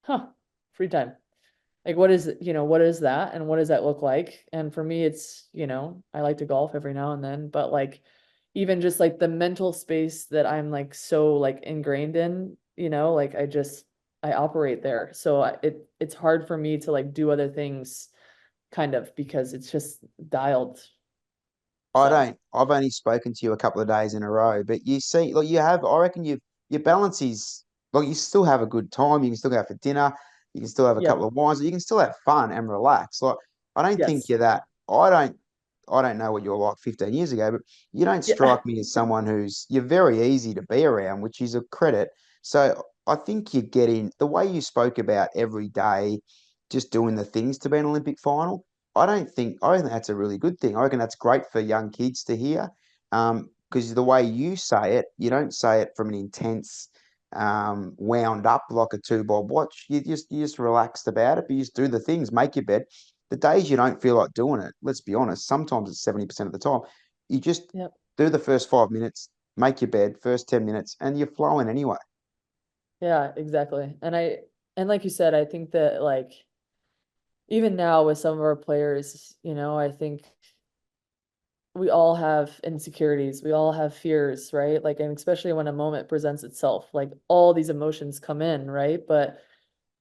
huh, free time. Like, what is that? And what does that look like? And for me, it's, I like to golf every now and then, but like, even just like the mental space that I'm like so like ingrained in, like I operate there. So it's hard for me to like do other things kind of because it's just dialed. I So, don't. I've only spoken to you a couple of days in a row, but you see, like you have. I reckon your balance is like you still have a good time. You can still go out for dinner. You can still have a yep. couple of wines. You can still have fun and relax. Like I don't think Yes. you're that. I don't. I don't know what you're like 15 years ago, but you don't Yeah. strike me as someone you're very easy to be around, which is a credit. So I think you're getting the way you spoke about every day, just doing the things to be an Olympic final. I don't think that's a really good thing. I reckon that's great for young kids to hear. Because the way you say it, you don't say it from an intense, wound up like a two bob watch. You just relaxed about it, but you just do the things, make your bed. The days you don't feel like doing it, let's be honest, sometimes it's 70% of the time. You just Yep. do the first 5 minutes, make your bed, first 10 minutes, and you're flowing anyway. Yeah, exactly. And like you said, I think that like even now with some of our players, I think we all have insecurities, we all have fears, right? Like, and especially when a moment presents itself, like all these emotions come in, right? But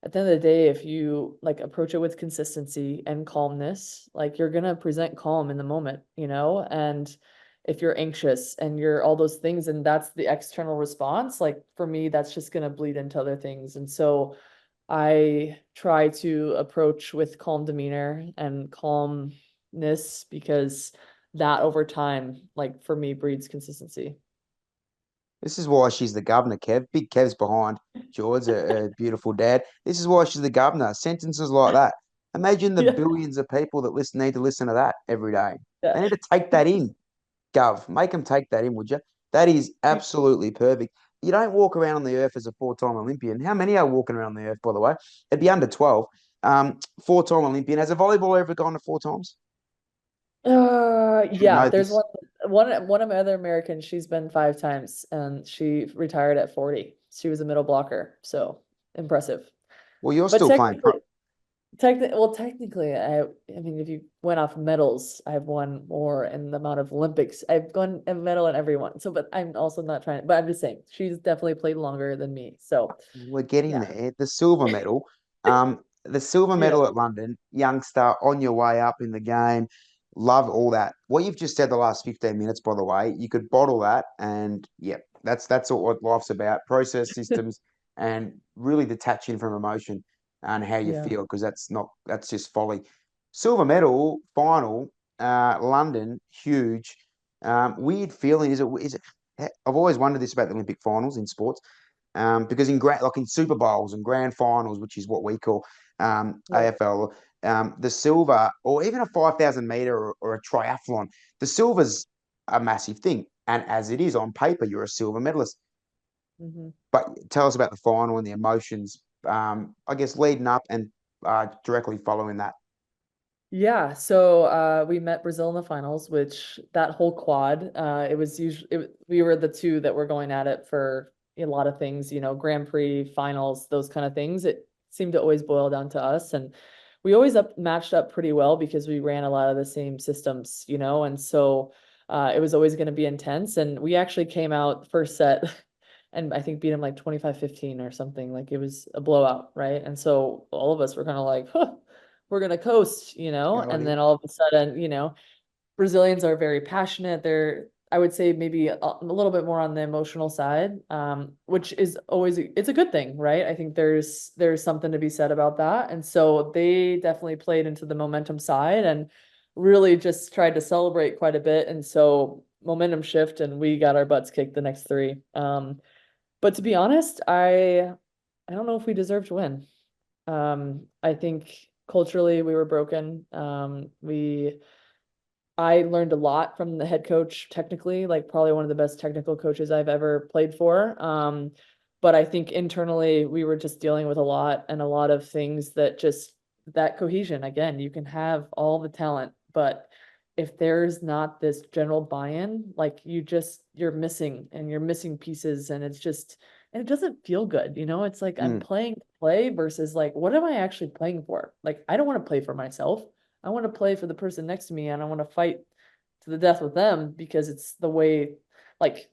at the end of the day, if you like approach it with consistency and calmness, like you're gonna present calm in the moment, and if you're anxious and you're all those things and that's the external response, like for me, that's just gonna bleed into other things. And so I try to approach with calm demeanor and calmness because that over time, like for me, breeds consistency. This is why she's the governor, Kev. Big Kev's behind. George, a beautiful dad. This is why she's the governor. Sentences like that. Imagine the Yeah. billions of people that need to listen to that every day. Yeah. They need to take that in. Gov, make them take that in, would you? That is absolutely perfect. You don't walk around on the earth as a four-time Olympian. How many are walking around the earth, by the way? It'd be under 12. Four-time Olympian. Has a volleyball ever gone to four times? Should Yeah, know there's this. one of my other Americans, she's been 5 times and she retired at 40. She was a middle blocker, so impressive. Well, you're But still playing pro. technically, I mean, if you went off medals, I've won more in the amount of Olympics. I've gone a medal in every one. So, but I'm also not trying, but I'm just saying she's definitely played longer than me. So, We're getting yeah. there. The silver medal. The silver Yeah. medal at London, youngster on your way up in the game. Love all that. What you've just said the last 15 minutes, by the way, you could bottle that and yeah, that's what life's about. Process systems and really detaching from emotion and how you Yeah. feel, because that's just folly. Silver medal, final, London, huge. Weird feeling, is it I've always wondered this about the Olympic finals in sports. Because like in Super Bowls and grand finals, which is what we call Yeah. AFL, the silver, or even a 5,000 meter or a triathlon, the silver's a massive thing. And as it is on paper, you're a silver medalist. hmm But tell us about the final and the emotions, I guess, leading up and directly following that. Yeah, so we met Brazil in the finals, which that whole quad, it was usually we were the two that were going at it for a lot of things, Grand Prix, finals, those kind of things. It seemed to always boil down to us, and we always matched up pretty well because we ran a lot of the same systems, and so it was always going to be intense. And we actually came out first set and I think beat him like 25-15 or something. Like it was a blowout, right? And so all of us were kind of like, huh, we're gonna coast, Go on and in. then all of a sudden, Brazilians are very passionate. They're, I would say, maybe a little bit more on the emotional side, which is always it's a good thing, right? I think there's something to be said about that. And so they definitely played into the momentum side and really just tried to celebrate quite a bit. And so momentum shift, and we got our butts kicked the next three. But to be honest, I don't know if we deserve to win. I think culturally we were broken. I learned a lot from the head coach technically, like probably one of the best technical coaches I've ever played for. But I think internally we were just dealing with a lot and a lot of things that just that cohesion. Again, you can have all the talent, but if there's not this general buy-in, like you're missing and you're missing pieces and it's just and it doesn't feel good, It's like I'm Mm, playing to play versus like what am I actually playing for? Like I don't want to play for myself. I want to play for the person next to me and I want to fight to the death with them because it's the way, like,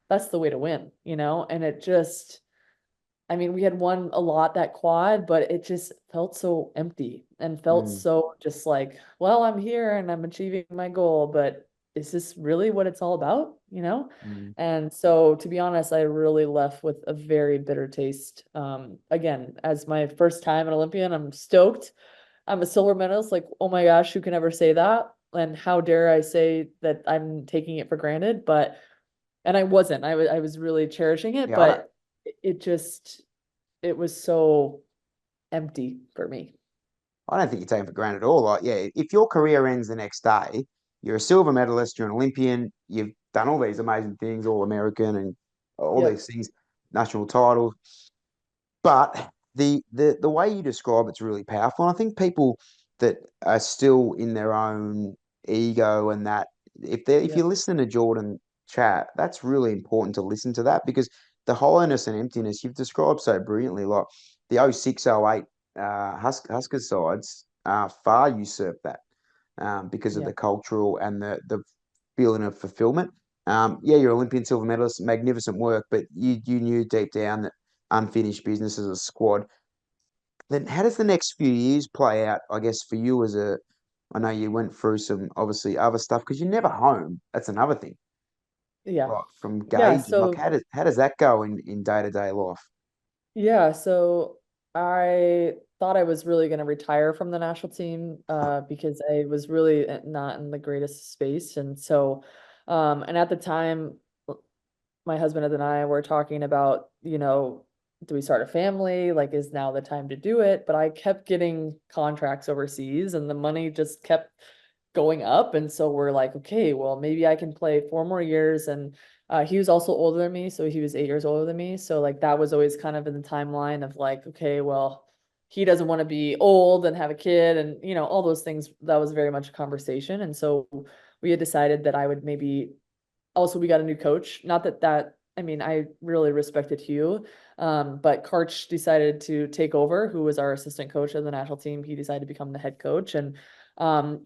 that's the way to win, And it just, I mean, we had won a lot that quad, but it just felt so empty and felt mm, so just like, well, I'm here and I'm achieving my goal, but is this really what it's all about, mm. And so, to be honest, I really left with a very bitter taste. Again, as my first time an Olympian, I'm stoked. I'm a silver medalist. Like, oh my gosh, who can ever say that? and how dare I say that I'm taking it for granted, but and I wasn't. I was really cherishing it, Yeah, I don't, but it just it was so empty for me. I don't think you're taking for granted at all. Like, yeah, if your career ends the next day, you're a silver medalist, you're an Olympian, you've done all these amazing things, all American and all Yep. these things, national titles. But the way you describe it's really powerful. And I think people that are still in their own ego and that if Yep. you listen to Jordan chat, that's really important to listen to that because the hollowness and emptiness you've described so brilliantly, like the 06 08 Huskers sides far usurped that because of the Yep. cultural and the feeling of fulfillment. Yeah, you're Olympian silver medalist, magnificent work, but you knew deep down that unfinished business as a squad. Then how does the next few years play out? I guess for you as a, I know you went through some obviously other stuff because you're never home. That's another thing, Yeah. like from Yeah. gauging. Like So how does that go in day to day life? yeah, so I thought I was really going to retire from the national team because I was really not in the greatest space. And so, and at the time, my husband and I were talking about, do we start a family? Like, is now the time to do it? But I kept getting contracts overseas and the money just kept going up. And so we're like, okay, well, maybe I can play 4 more years. And he was also older than me. So he was 8 years older than me. So, like, that was always kind of in the timeline of like, okay, well, he doesn't want to be old and have a kid and, all those things. That was very much a conversation. And so we had decided that I would maybe also we got a new coach. Not that I mean, I really respected Hugh, but Karch decided to take over, who was our assistant coach of the national team. He decided to become the head coach, and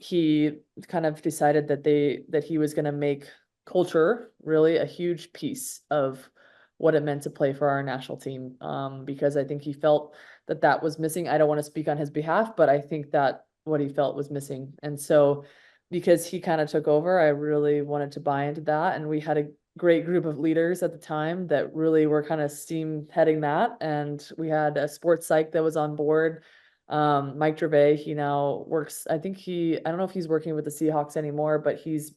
he kind of decided that he was going to make culture really a huge piece of what it meant to play for our national team. Because I think he felt that was missing. I don't want to speak on his behalf, but I think that what he felt was missing, and so because he kind of took over, I really wanted to buy into that. And we had a great group of leaders at the time that really were kind of steam heading that. And we had a sports psych that was on board. Mike Gervais, he now works, I don't know if he's working with the Seahawks anymore, but he's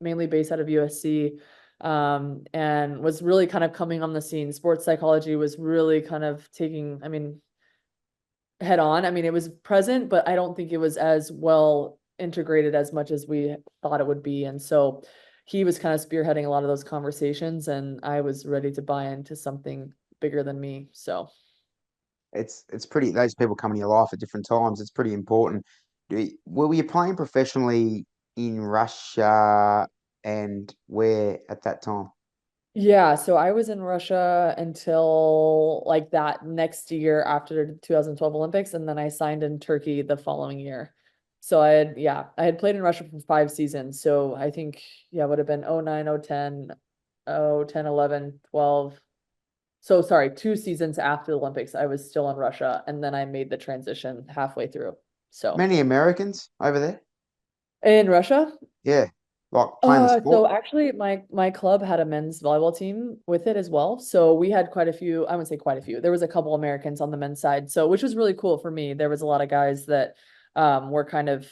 mainly based out of USC and was really kind of coming on the scene. Sports psychology was really kind of taking, I mean, head on. I mean, it was present, but I don't think it was as well integrated as much as we thought it would be. And so he was kind of spearheading a lot of those conversations, and I was ready to buy into something bigger than me. So It's pretty. Those people come in your life at different times. It's pretty important. Were you playing professionally in Russia and where at that time? yeah, so I was in Russia until like that next year after the 2012 Olympics, and then I signed in Turkey the following year. So I had played in Russia for 5 seasons. So I think, yeah, it would have been 09, 010, 010, 11, 12. So sorry, 2 seasons after the Olympics, I was still in Russia, and then I made the transition halfway through. So Many Americans over there? in Russia, Yeah, like playing the so sport. actually my club had a men's volleyball team with it as well. So we had quite a few, I wouldn't say quite a few. There was a couple Americans on the men's side. So which was really cool for me. There was a lot of guys that were kind of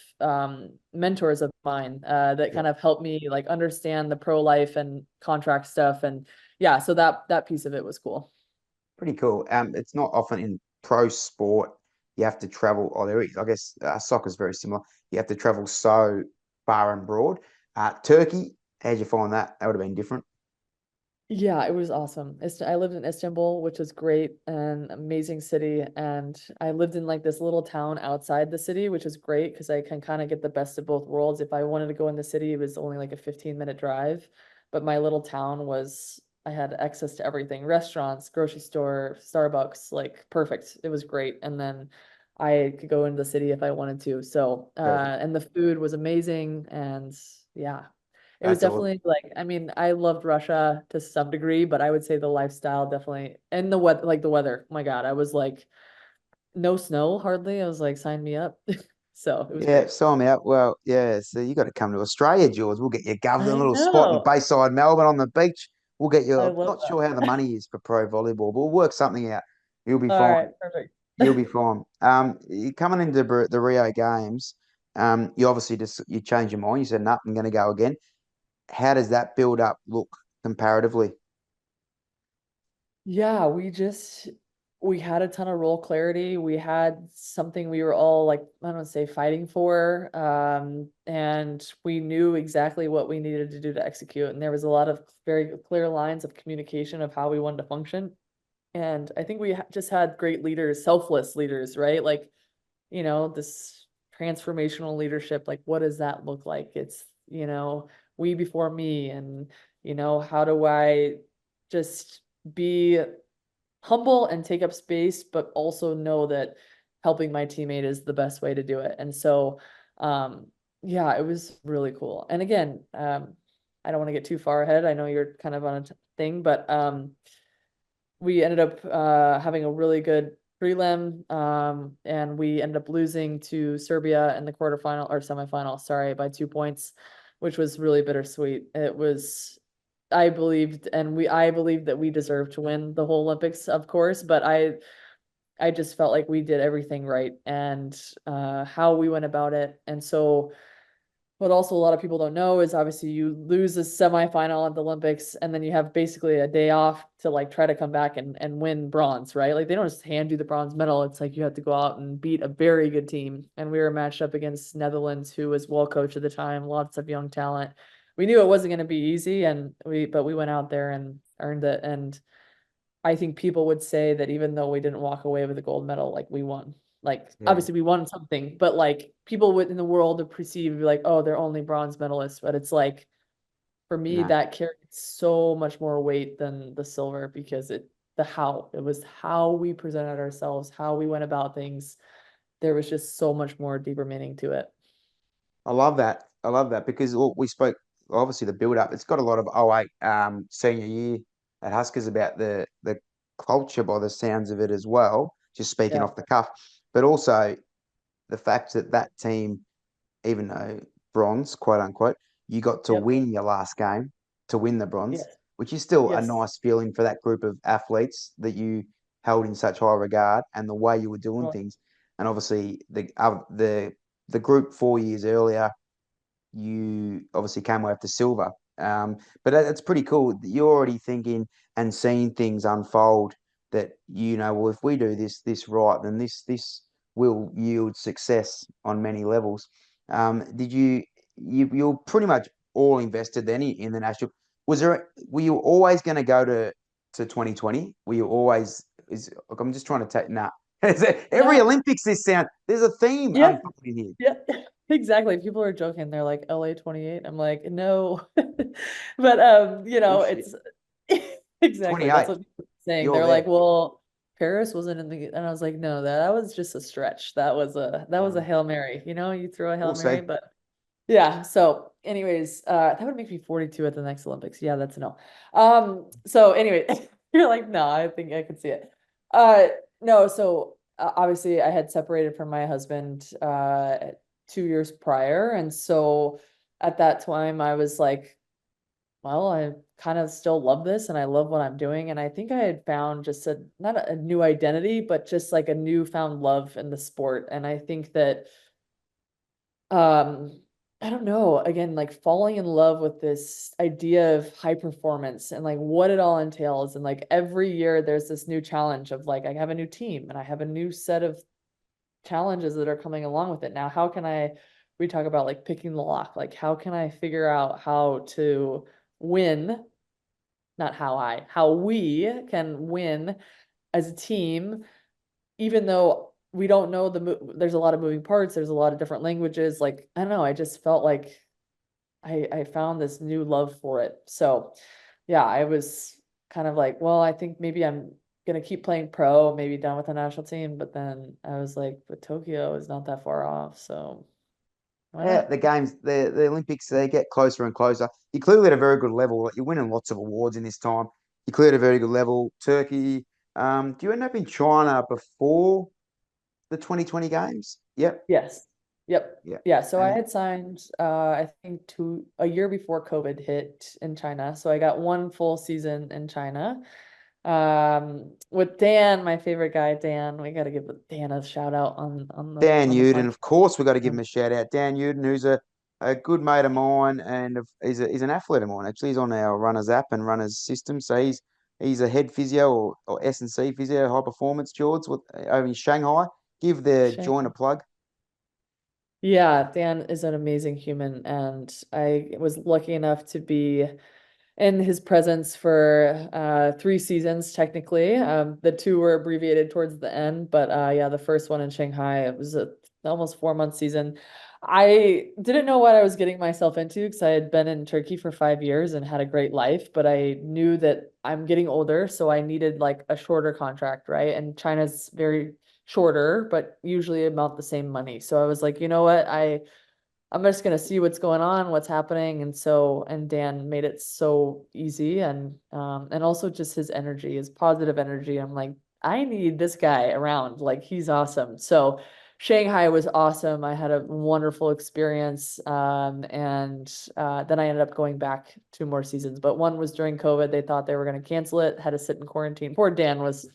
mentors of mine that Yeah, kind of helped me like understand the pro life and contract stuff. And yeah, so that piece of it was cool. pretty cool. It's not often in pro sport you have to travel. Oh, there is. I guess soccer's very similar. You have to travel so far and broad. Turkey, how'd you find that? That would have been different. Yeah, it was awesome. I lived in Istanbul, which was great, an amazing city. And I lived in like this little town outside the city, which is great because I can kind of get the best of both worlds. If I wanted to go in the city, it was only like a 15-minute drive. But my little town I had access to everything, restaurants, grocery store, Starbucks, like perfect. It was great. And then I could go into the city if I wanted to. So, Perfect. and the food was amazing. And yeah, it was That's all. definitely like, I mean, I loved Russia to some degree, but I would say the lifestyle definitely and the weather, like the weather. Oh my God, I was like, no snow hardly. I was like, sign me up. So it was Yeah, great. so I'm out. Well, yeah, so you got to come to Australia, George. We'll get you governed a I little spot in know. Bayside Melbourne on the beach. We'll get you. I I'm love not that. sure how the money is for pro volleyball, but we'll work something out. You'll be All fine. right, perfect. You'll be fine. You're coming into the Rio Games. You obviously you changed your mind. You said, "No, I'm going to go again." How does that build up look comparatively? Yeah, we had a ton of role clarity. We had something we were all like, I don't want to say fighting for. And we knew exactly what we needed to do to execute. And there was a lot of very clear lines of communication of how we wanted to function. And I think we just had great leaders, selfless leaders, right? Like, this transformational leadership, like what does that look like? It's, we before me, and, how do I just be humble and take up space, but also know that helping my teammate is the best way to do it. And so, yeah, it was really cool. And again, I don't want to get too far ahead. I know you're kind of on a thing, but we ended up having a really good prelim, and we ended up losing to Serbia in the quarterfinal or semifinal, sorry, by 2 points, which was really bittersweet. It was, I believed that we deserved to win the whole Olympics, of course, but I just felt like we did everything right, and how we went about it. And so what also a lot of people don't know is obviously you lose a semifinal at the Olympics, and then you have basically a day off to like try to come back and win bronze, right? Like they don't just hand you the bronze medal. It's like you have to go out and beat a very good team. And we were matched up against Netherlands, who was well coached at the time, lots of young talent. We knew it wasn't going to be easy, but we went out there and earned it. And I think people would say that even though we didn't walk away with a gold medal, like we won. Like Yeah. obviously we won something, but like people would in the world would perceive like, oh, they're only bronze medalists. But it's like for me No. that carried so much more weight than the silver, because it was how we presented ourselves, how we went about things. There was just so much more deeper meaning to it. I love that. I love that because we spoke obviously the build up. It's got a lot of '08 senior year at Huskers about the culture by the sounds of it as well. Just speaking Yeah. off the cuff, but also the fact that that team, even though bronze, quote unquote, you got to Yep. win your last game to win the bronze, Yes. which is still a Yes. nice feeling for that group of athletes that you held in such high regard and the way you were doing Well, things. And obviously the group 4 years earlier, you obviously came away with the silver. But it's pretty cool. You're already thinking and seeing things unfold that well, if we do this right, then this will yield success on many levels. Did you're pretty much all invested then in the national? Were you always going to go to 2020? Were you always is look, I'm just trying to take nah. Every no. Olympics there's a theme Yeah. unfolding here. Yeah, exactly. People are joking. They're like LA 28. I'm like, no. But Bullshit. it's exactly, that's 28. what people are saying. You're They're there. like, well, Paris wasn't in the, and I was like, no, that was just a stretch. That was a Hail Mary. You throw a Hail We'll see. Mary, but yeah. So anyways, that would make me 42 at the next Olympics. Yeah, that's a no. So anyway, you're like, no, I think I could see it. Uh, no, so obviously I had separated from my husband 2 years prior. And so at that time I was like, well, I kind of still love this and I love what I'm doing. And I think I had found just not a new identity, but just like a newfound love in the sport. And I think that um I don't know, again, like falling in love with this idea of high performance and like what it all entails. And like every year there's this new challenge of like I have a new team and I have a new set of challenges that are coming along with it. Now, we talk about like picking the lock, like how can I figure out how to win, not how we can win as a team, even though we don't know there's a lot of moving parts, there's a lot of different languages. Like, I don't know, I just felt like I found this new love for it. So yeah, I was kind of like, well, I think maybe I'm gonna keep playing pro, maybe done with the national team. But then I was like, but Tokyo is not that far off, so why Yeah, not? the games, the Olympics, they get closer and closer. You clearly at a very good level. Like, you're winning lots of awards in this time. You cleared a very good level. Turkey. Do you end up in China before the 2020 games? Yep. Yes. Yep. Yeah. Yeah. So I And had signed I think a year before COVID hit in China. So I got one full season in China. With Dan, my favorite guy, Dan, we got to give Dan a shout out Dan on the Uden, podcast. of course, we've got to give him a shout out. Dan Uden, who's a good mate of mine, and he's an athlete of mine. Actually, he's on our runners app and runners system. So he's a head physio or SNC physio, high performance, George, over in Shanghai. Give the Shane. joint a plug. Yeah, Dan is an amazing human, and I was lucky enough to be in his presence for 3 seasons technically. The two were abbreviated towards the end, but yeah, the first one in Shanghai, it was a almost 4 month season. I didn't know what I was getting myself into because I had been in Turkey for 5 years and had a great life, but I knew that I'm getting older, so I needed like a shorter contract, right? And China's very shorter, but usually about the same money. So I was like, you know what? I'm just gonna see what's going on, what's happening, and Dan made it so easy, and also just his energy, his positive energy. I'm like, I need this guy around, like he's awesome. So Shanghai was awesome. I had a wonderful experience, and then I ended up going back 2 more seasons, but one was during COVID. They thought they were gonna cancel it, had to sit in quarantine. Poor Dan was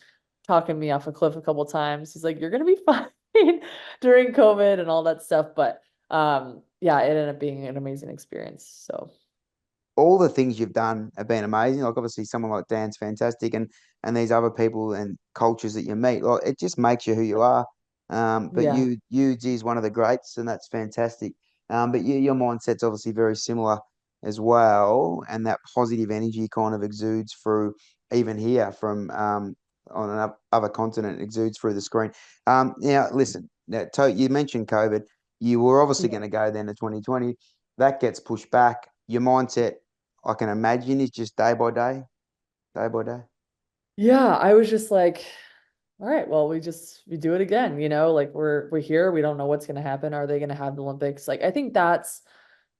talking me off a cliff a couple times. He's like, "You're gonna be fine." During COVID and all that stuff, but yeah, it ended up being an amazing experience. So All the things you've done have been amazing. Like obviously someone like Dan's fantastic, and these other people and cultures that you meet, like it just makes you who you are. But yeah, you is one of the greats, and that's fantastic. But your mindset's obviously very similar as well, and that positive energy kind of exudes through even here from on other continent exudes through the screen. Now listen, you mentioned COVID. You were obviously yeah. going to go then to 2020. That gets pushed back. Your mindset, I can imagine, is just day by day, day by day. Yeah, I was just like, all right, well, we do it again, like we're here, we don't know what's gonna happen. Are they gonna have the Olympics? Like I think that's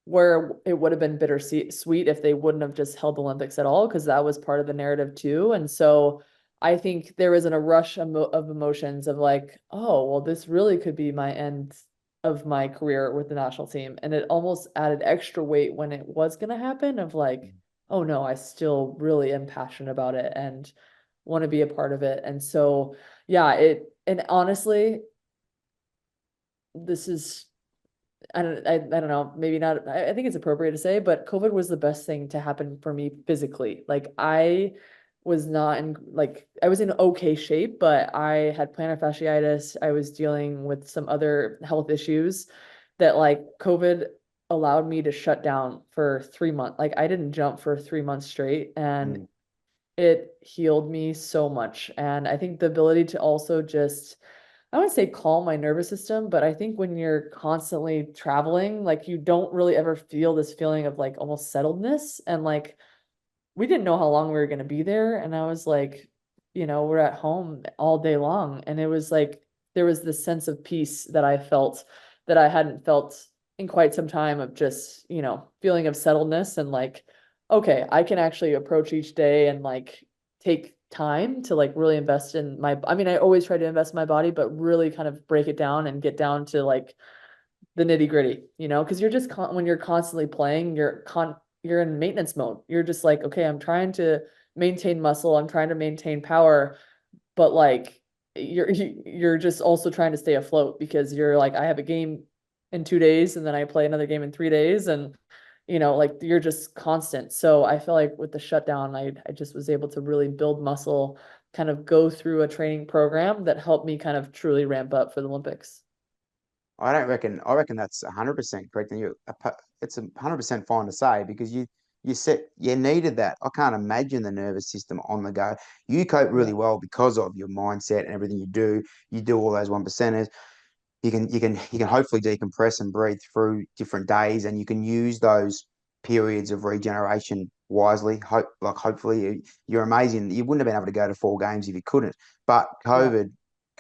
where it would have been bittersweet if they wouldn't have just held the Olympics at all, because that was part of the narrative too. And so I think there was in a rush of emotions of like, oh, well, this really could be my end of my career with the national team. And it almost added extra weight when it was going to happen of like, oh no, I still really am passionate about it and want to be a part of it. And so, yeah, and honestly, this is I don't know, maybe not. I think it's appropriate to say, but COVID was the best thing to happen for me physically. Like I was not in like I was in okay shape, but I had plantar fasciitis. I was dealing with some other health issues that like COVID allowed me to shut down for 3 months. Like I didn't jump for 3 months straight, and Mm. it healed me so much. And I think the ability to also just I wouldn't say calm my nervous system, but I think when you're constantly traveling, like you don't really ever feel this feeling of like almost settledness. And like we didn't know how long we were going to be there. And I was like, we're at home all day long. And it was like there was this sense of peace that I felt that I hadn't felt in quite some time of just, feeling of settledness and like, okay, I can actually approach each day and like take time to like really invest in I mean, I always try to invest in my body, but really kind of break it down and get down to like the nitty gritty, because you're just when you're constantly playing, you're in maintenance mode. You're just like, okay, I'm trying to maintain muscle, I'm trying to maintain power, but like you're just also trying to stay afloat because you're like, I have a game in 2 days and then I play another game in 3 days, and like you're just constant. So I feel like with the shutdown, I just was able to really build muscle, kind of go through a training program that helped me kind of truly ramp up for the Olympics. I don't reckon. I reckon that's 100% correct, and it's 100% fine to say because you needed that. I can't imagine the nervous system on the go. You cope Yeah. really well because of your mindset and everything you do. You do all those 1%ers. You can hopefully decompress and breathe through different days, and you can use those periods of regeneration wisely. Hopefully you're amazing. You wouldn't have been able to go to 4 games if you couldn't. But Yeah.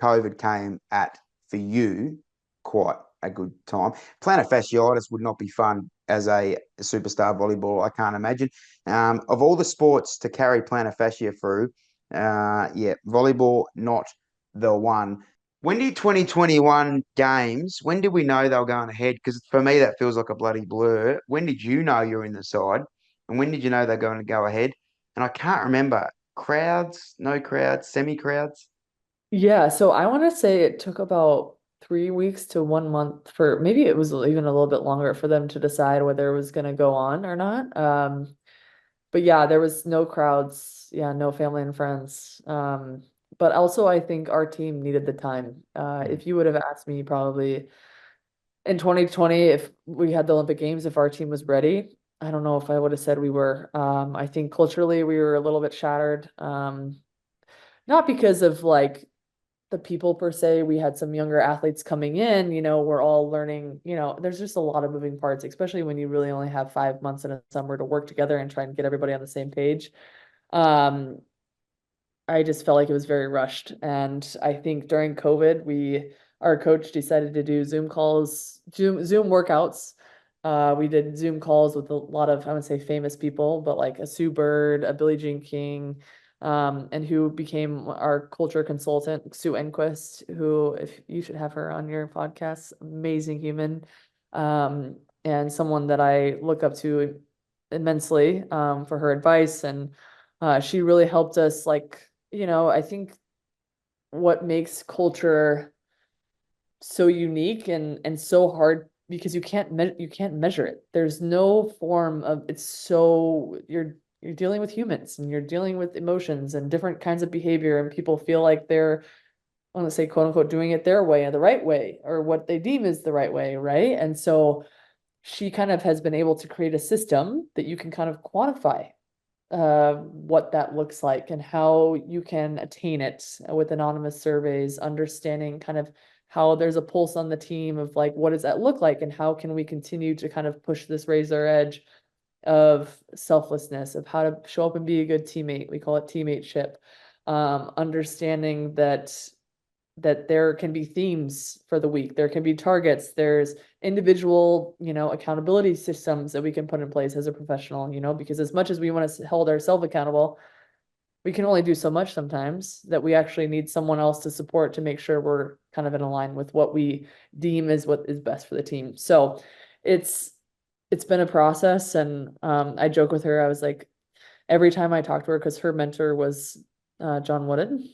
COVID came at for you quite a good time. Plantar fasciitis would not be fun as a superstar volleyball. I can't imagine. Of all the sports to carry plantar fascia through, yeah, volleyball not the one. When did 2021 games, when did we know they were going ahead? Because for me, that feels like a bloody blur. When did you know you're in the side? And when did you know they're going to go ahead? And I can't remember. crowds, no crowds, semi crowds? Yeah, so I want to say it took about 3 weeks to 1 month for maybe it was even a little bit longer for them to decide whether it was going to go on or not. But yeah, there was no crowds. Yeah, no family and friends. But also I think our team needed the time. If you would have asked me probably in 2020 if we had the Olympic Games, if our team was ready, I don't know if I would have said we were. I think culturally we were a little bit shattered. Not because of like the people per se. We had some younger athletes coming in, we're all learning, there's just a lot of moving parts, especially when you really only have 5 months in a summer to work together and try and get everybody on the same page. Um, I just felt like it was very rushed. And I think during COVID, our coach decided to do Zoom calls, Zoom workouts. We did Zoom calls with a lot of, I would say, famous people, but like a Sue Bird, a Billie Jean King, and who became our culture consultant, Sue Enquist, who, if you should have her on your podcast, amazing human, and someone that I look up to immensely, for her advice. And she really helped us, like, I think what makes culture so unique and so hard because you can't measure it. There's no form of it's so you're dealing with humans and you're dealing with emotions and different kinds of behavior, and people feel like they're, I want to say, quote unquote, doing it their way or the right way or what they deem is the right way, right? And so she kind of has been able to create a system that you can kind of quantify what that looks like and how you can attain it with anonymous surveys, understanding kind of how there's a pulse on the team of like, what does that look like? And how can we continue to kind of push this razor edge of selflessness, of how to show up and be a good teammate. We call it teammateship. Understanding that there can be themes for the week. There can be targets. There's individual, accountability systems that we can put in place as a professional, because as much as we want to hold ourselves accountable, we can only do so much sometimes that we actually need someone else to support to make sure we're kind of in line with what we deem is what is best for the team. So it's it's been a process. And I joke with her, I was like, every time I talk to her, because her mentor was John Wooden,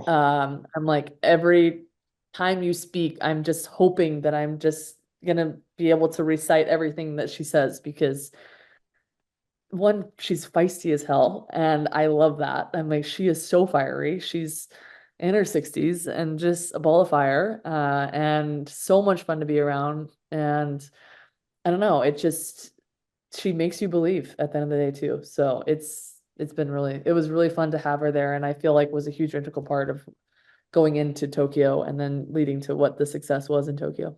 I'm like, every time you speak, I'm just hoping that I'm just gonna be able to recite everything that she says, because one, she's feisty as hell, and I love that. I'm like, she is so fiery. She's in her 60s and just a ball of fire, and so much fun to be around. And I don't know, she makes you believe at the end of the day too. So it was really fun to have her there, and I feel like was a huge integral part of going into Tokyo and then leading to what the success was in Tokyo.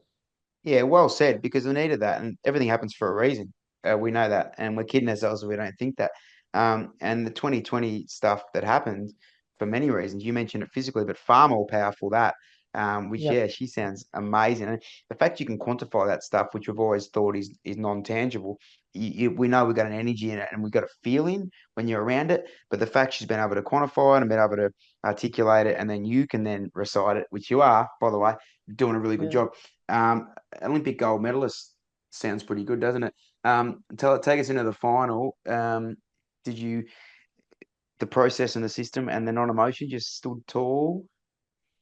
Yeah, well said, because we needed that, and everything happens for a reason. We know that, and we're kidding ourselves if we don't think that. And the 2020 stuff that happened for many reasons, you mentioned it physically, but far more powerful that. Which, Yep. yeah, she sounds amazing, and the fact you can quantify that stuff, which we've always thought is non-tangible. We know we've got an energy in it, and we've got a feeling when you're around it. But the fact she's been able to quantify it and been able to articulate it, and then you can then recite it, which you are, by the way, doing a really good Yeah. job. Olympic gold medalist sounds pretty good, doesn't it? Take us into the final. Did you the process and the system and the non-emotion just stood tall?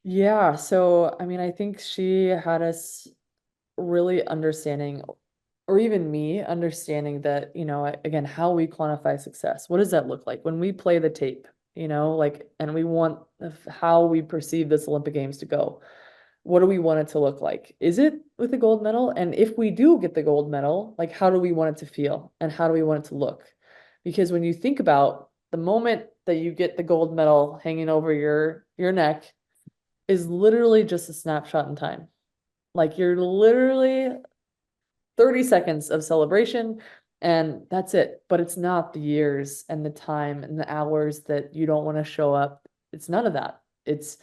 Yeah. So, I mean, I think she had us really understanding, or even me understanding that, again, how we quantify success. What does that look like when we play the tape, like, and we want how we perceive this Olympic Games to go? What do we want it to look like? Is it with a gold medal? And if we do get the gold medal, like, how do we want it to feel and how do we want it to look? Because when you think about the moment that you get the gold medal hanging over your neck is literally just a snapshot in time. Like, you're literally 30 seconds of celebration and that's it. But it's not the years and the time and the hours that you don't want to show up. It's none of that. It's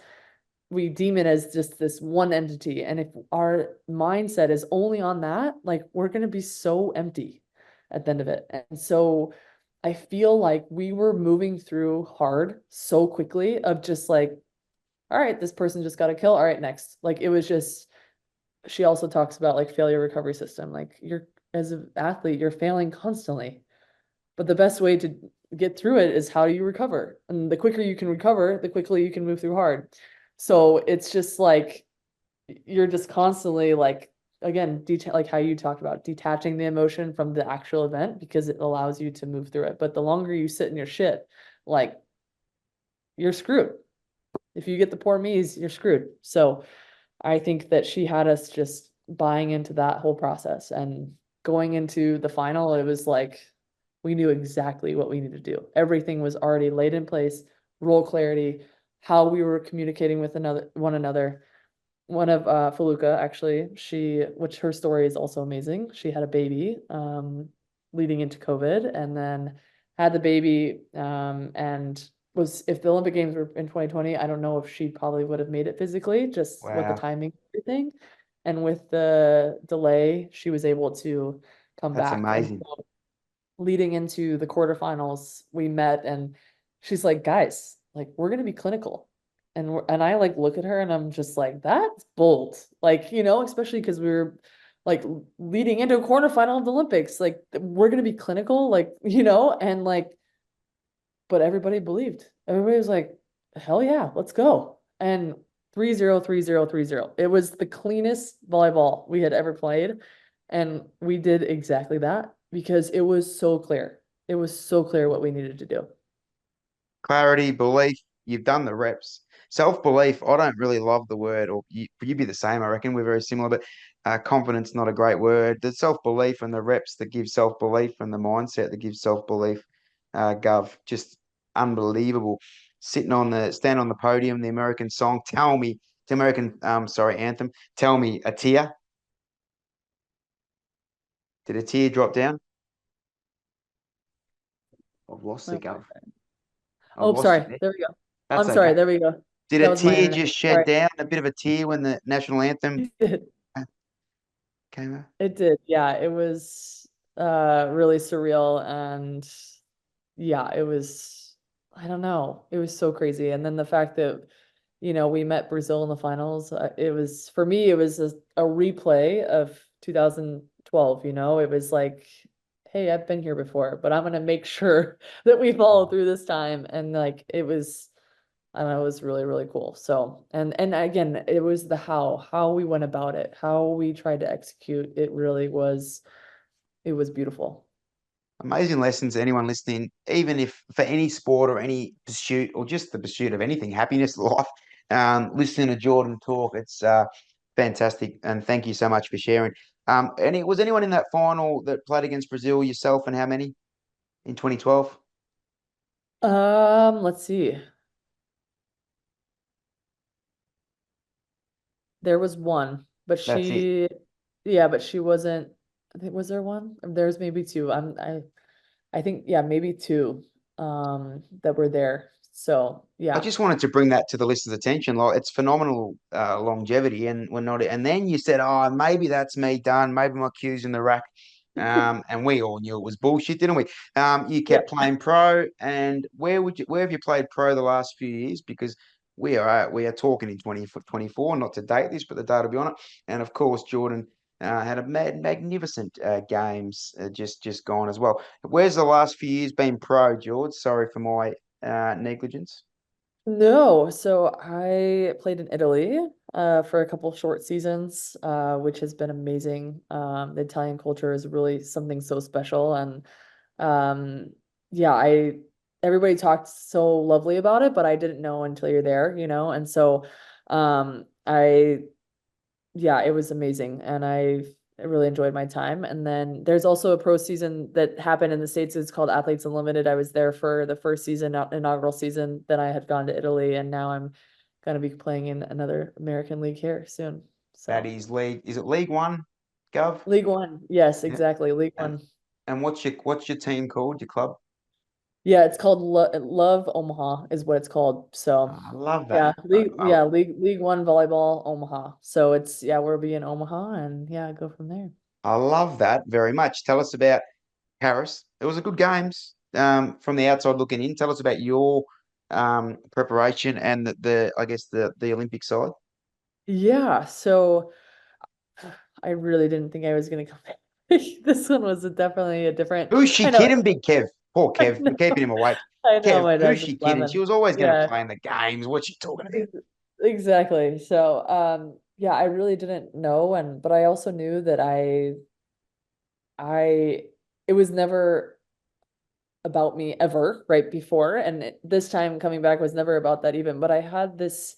We deem it as just this one entity. And if our mindset is only on that, like, we're going to be so empty at the end of it. And so I feel like we were moving through hard so quickly of just like, all right, this person just got a kill. All right, next. Like, it was just, she also talks about like failure recovery system. Like, as an athlete, you're failing constantly. But the best way to get through it is how you recover. And the quicker you can recover, the quickly you can move through hard. So it's just like you're just constantly like, again, like how you talked about detaching the emotion from the actual event because it allows you to move through it. But the longer you sit in your shit, like you're screwed. If you get the poor me's, you're screwed. So I think that she had us just buying into that whole process, and going into the final, it was like we knew exactly what we needed to do. Everything was already laid in place, role clarity, how we were communicating with one another. One of Feluca, actually, which her story is also amazing. She had a baby leading into COVID, and then had the baby, and was, if the Olympic Games were in 2020, I don't know if she probably would have made it physically, just with the Wow, timing and everything. And with the delay, she was able to come that's back. And amazing. so leading into the quarterfinals, we met, and she's like, guys, like, we're gonna be clinical. And I like look at her and I'm just like, that's bold. Like, especially because we were like leading into a quarterfinal of the Olympics. Like, we're gonna be clinical, like, and like, but everybody believed. Everybody was like, hell yeah, let's go. And 3-0, 3-0, 3-0. It was the cleanest volleyball we had ever played. And we did exactly that because it was so clear. It was so clear what we needed to do. Clarity, belief, you've done the reps. Self-belief, I don't really love the word, or you'd be the same, I reckon. We're very similar, but confidence, not a great word. The self-belief and the reps that give self-belief and the mindset that gives self-belief, Gov, just unbelievable. Stand on the podium, the American song, tell me, the American, sorry, anthem, tell me, a tear. Did a tear drop down? I've lost the Oh, Gov. I've oh, lost you sorry. there. There we go. That's I'm sorry. okay. There we go. Did That a was my tear internet. just shed Sorry. down? A bit of a tear when the national anthem came out? It did. Yeah, it was really surreal, and yeah, it was, I don't know. It was so crazy. And then the fact that, we met Brazil in the finals, it was, for me, it was a replay of 2012, it was like, hey, I've been here before, but I'm gonna make sure that we follow through this time. And like it was, I don't know, it was really, really cool. So, and again, it was the how we went about it, how we tried to execute. It was beautiful. Amazing lessons, anyone listening, even if for any sport or any pursuit or just the pursuit of anything, happiness, life, listening to Jordan talk, it's fantastic. And thank you so much for sharing. Was anyone in that final that played against Brazil, yourself, and how many in 2012? Let's see. There was one, but That's it. yeah, but she wasn't, I think, was there one? There's maybe two. I think, yeah, maybe two, that were there. So I yeah. just wanted to bring that to the listeners' attention. Like it's phenomenal longevity, and we're not. And then you said, "Oh, maybe that's me done. Maybe my cue's in the rack." And we all knew it was bullshit, didn't we? You Yeah. kept playing pro, and where have you played pro the last few years? Because we are talking in 2024, not to date this, but the date will be on it. And of course, Jordan had a magnificent games just gone as well. Where's the last few years been pro, George? Sorry for my negligence. No, so I played in Italy for a couple short seasons, which has been amazing. The Italian culture is really something so special, and um, yeah, I everybody talked so lovely about it, but I didn't know until you're there, and so I yeah, it was amazing, and I really enjoyed my time. And then there's also a pro season that happened in the States. It's called Athletes Unlimited. I was there for the first season, inaugural season. Then I had gone to Italy, and now I'm going to be playing in another American league here soon. That So is league. Is it League One, Gov? League One, yes, Yeah. exactly, League And One. and what's your team called? Your club? Yeah, it's called Love Omaha is what it's called. Oh, So I love yeah, that. I League One volleyball Omaha. So it's, yeah, we'll be in Omaha, and yeah, go from there. I love that very much. Tell us about Paris. It was a good games. From the outside looking in, tell us about your preparation and the I guess the Olympic side. Yeah, so I really didn't think I was gonna come back. This one was definitely a different. Who's she I know. kidding, Big Kev? Poor I Kev, we're know. keeping him awake. I know Kev, my who's dad's just she kidding? She lemon. was always going to Yeah, play in the games. What's she talking about? exactly. So, yeah, I really didn't know, but I also knew that I, it was never about me ever right before, and this time coming back was never about that even, but I had this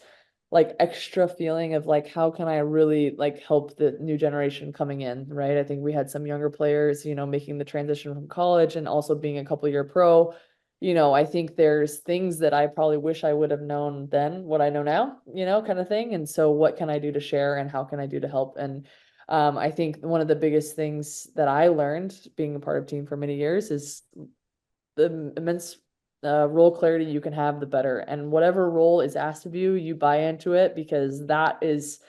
like extra feeling of like how can I really like help the new generation coming in, right? I think we had some younger players, making the transition from college and also being a couple year pro. I think there's things that I probably wish I would have known then what I know now, kind of thing. And so what can I do to share and how can I do to help? And I think one of the biggest things that I learned being a part of team for many years is the immense role clarity you can have, the better. And whatever role is asked of you, you buy into it, because that is,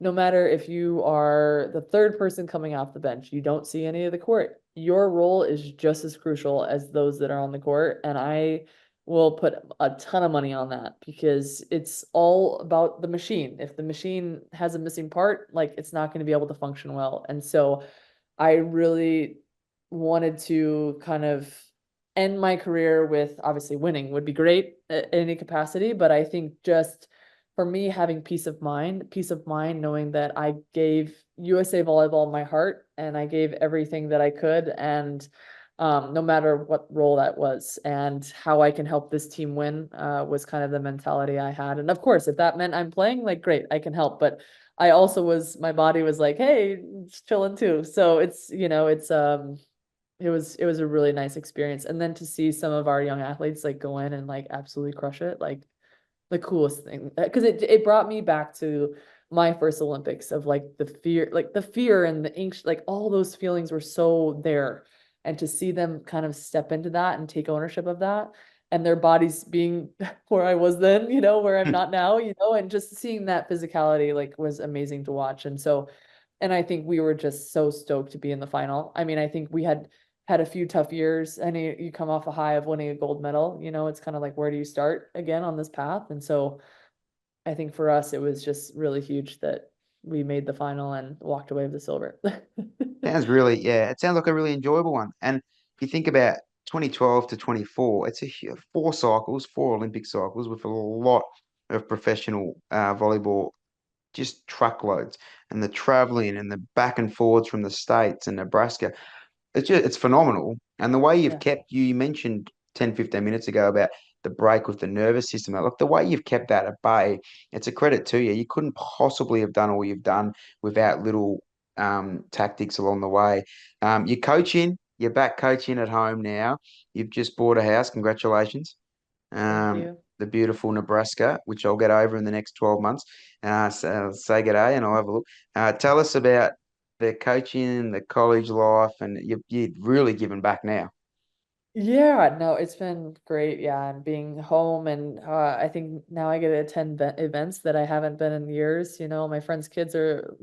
no matter if you are the third person coming off the bench, you don't see any of the court, your role is just as crucial as those that are on the court. And I will put a ton of money on that, because it's all about the machine. If the machine has a missing part, like it's not going to be able to function well. And so I really wanted to kind of end my career with, obviously winning would be great in any capacity, but I think just for me having peace of mind knowing that I gave USA Volleyball my heart and I gave everything that I could, and no matter what role that was, and how I can help this team win was kind of the mentality I had. And of course, if that meant I'm playing, like great, I can help, but I also my body was like, hey, it's chilling too. So it was a really nice experience. And then to see some of our young athletes like go in and like absolutely crush it, like the coolest thing, because it brought me back to my first Olympics of like the fear and the anxious, like all those feelings were so there. And to see them kind of step into that and take ownership of that, and their bodies being where I was then, where I'm not now, and just seeing that physicality like was amazing to watch. And I think we were just so stoked to be in the final. I mean, I think we had a few tough years, and you come off a high of winning a gold medal, it's kind of like, where do you start again on this path? And so I think for us, it was just really huge that we made the final and walked away with the silver. Yeah, it sounds like a really enjoyable one. And if you think about 2012 to 24, it's four cycles, four Olympic cycles with a lot of professional volleyball, just truckloads, and the traveling and the back and forwards from the States and Nebraska. It's phenomenal. And the way you've Yeah. kept, you mentioned 10, 15 minutes ago about the break with the nervous system. Look, the way you've kept that at bay, it's a credit to you. You couldn't possibly have done all you've done without little tactics along the way. You're coaching, you're back coaching at home now. You've just bought a house. Congratulations. Thank you. The beautiful Nebraska, which I'll get over in the next 12 months. So say good day and I'll have a look. Tell us about the coaching, the college life, and you've really given back now. Yeah, no, it's been great. Yeah, and being home, and I think now I get to attend events that I haven't been in years. My friends' kids are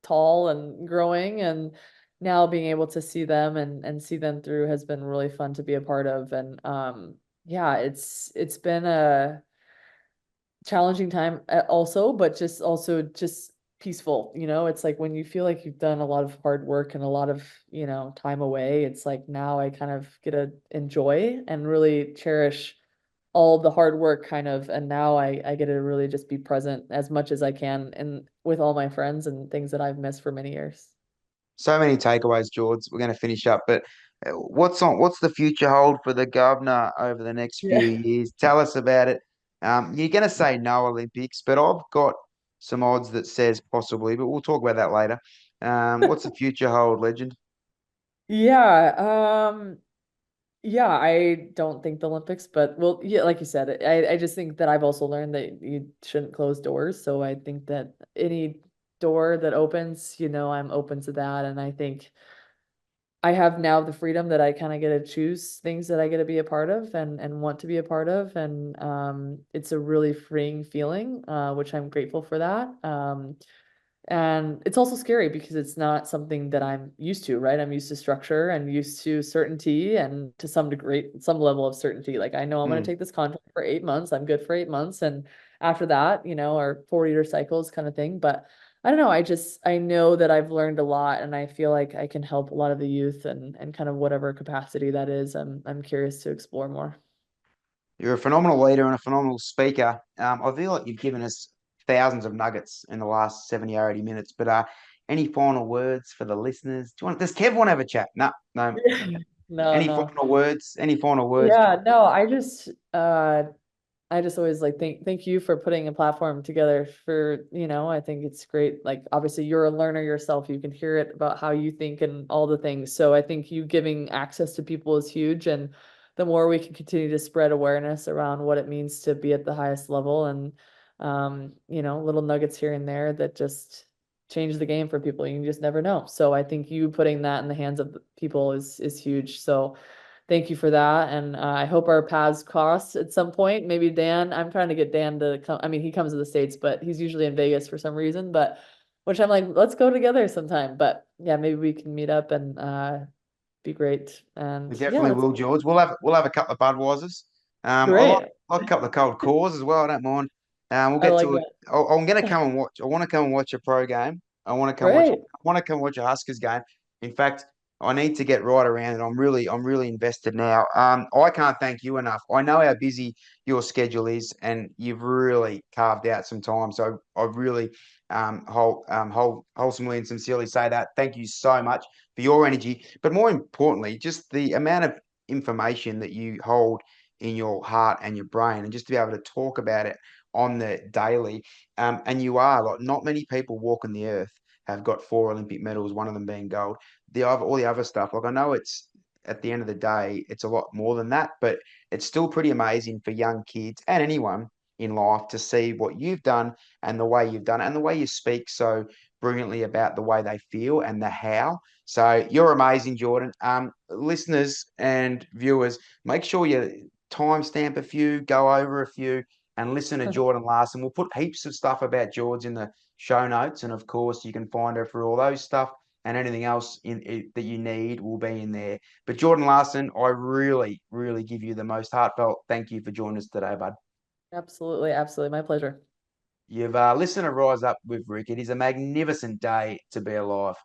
tall and growing, and now being able to see them and see them through has been really fun to be a part of. And yeah, it's been a challenging time also, but just peaceful. It's like when you feel like you've done a lot of hard work and a lot of, time away, it's like now I kind of get to enjoy and really cherish all the hard work kind of, and now I get to really just be present as much as I can and with all my friends and things that I've missed for many years. So many takeaways, George. We're going to finish up, but what's the future hold for the governor over the next few Yeah. years? Tell us about it. You're going to say no Olympics, but I've got some odds that says possibly, but we'll talk about that later. What's the future hold, legend? Yeah, yeah, I don't think the Olympics, but well, yeah, like you said, I just think that I've also learned that you shouldn't close doors. So I think that any door that opens, I'm open to that. And I think I have now the freedom that I kind of get to choose things that I get to be a part of and want to be a part of. And it's a really freeing feeling, which I'm grateful for that. And it's also scary because it's not something that I'm used to, right? I'm used to structure and used to certainty, and to some degree, some level of certainty. Like I know I'm going to Hmm. take this contract for 8 months. I'm good for 8 months. And after that, our 4-year cycles kind of thing. But I don't know. I know that I've learned a lot and I feel like I can help a lot of the youth and kind of whatever capacity that is. I'm curious to explore more. You're a phenomenal leader and a phenomenal speaker. I feel like you've given us thousands of nuggets in the last 70 or 80 minutes, but any final words for the listeners? Does Kev want to have a chat? No, no. No, Any no. final words? Any final words? Yeah, no, I just always like thank you for putting a platform together for, I think it's great. Like obviously you're a learner yourself. You can hear it about how you think and all the things. So I think you giving access to people is huge. And the more we can continue to spread awareness around what it means to be at the highest level and little nuggets here and there that just change the game for people. You just never know. So I think you putting that in the hands of the people is huge. So thank you for that. And I hope our paths cross at some point. Maybe Dan, I'm trying to get Dan to come. I mean, he comes to the States, but he's usually in Vegas for some reason. But which I'm like, let's go together sometime. But yeah, maybe we can meet up and be great. We And yeah, definitely that's will, George. We'll have a couple of Budweisers. I like, great. like a couple of cold cores as well. I don't mind. We'll I get like to it. it. I'm going to come and watch. I want to come and watch a pro game. I want to come watch. I Great. want to come watch a Huskers game. In fact, I need to get right around it. I'm really invested now. I can't thank you enough. I know how busy your schedule is, and you've really carved out some time. So I really, wholesomely and sincerely say that. Thank you so much for your energy, but more importantly, just the amount of information that you hold in your heart and your brain, and just to be able to talk about it on the daily. And you are like not many people walking the earth have got 4 Olympic medals, one of them being gold. All the other stuff, like I know it's at the end of the day, it's a lot more than that, but it's still pretty amazing for young kids and anyone in life to see what you've done and the way you've done it and the way you speak so brilliantly about the way they feel and the how. So you're amazing, Jordan. Listeners and viewers, make sure you timestamp a few, go over a few, and listen to Jordan Larson. We'll put heaps of stuff about George in the show notes, and of course, you can find her for all those stuff and anything else that you need will be in there. But Jordan Larson, I really, really give you the most heartfelt thank you for joining us today, bud. Absolutely. Absolutely. My pleasure. You've listened to Rise Up with Rick. It is a magnificent day to be alive.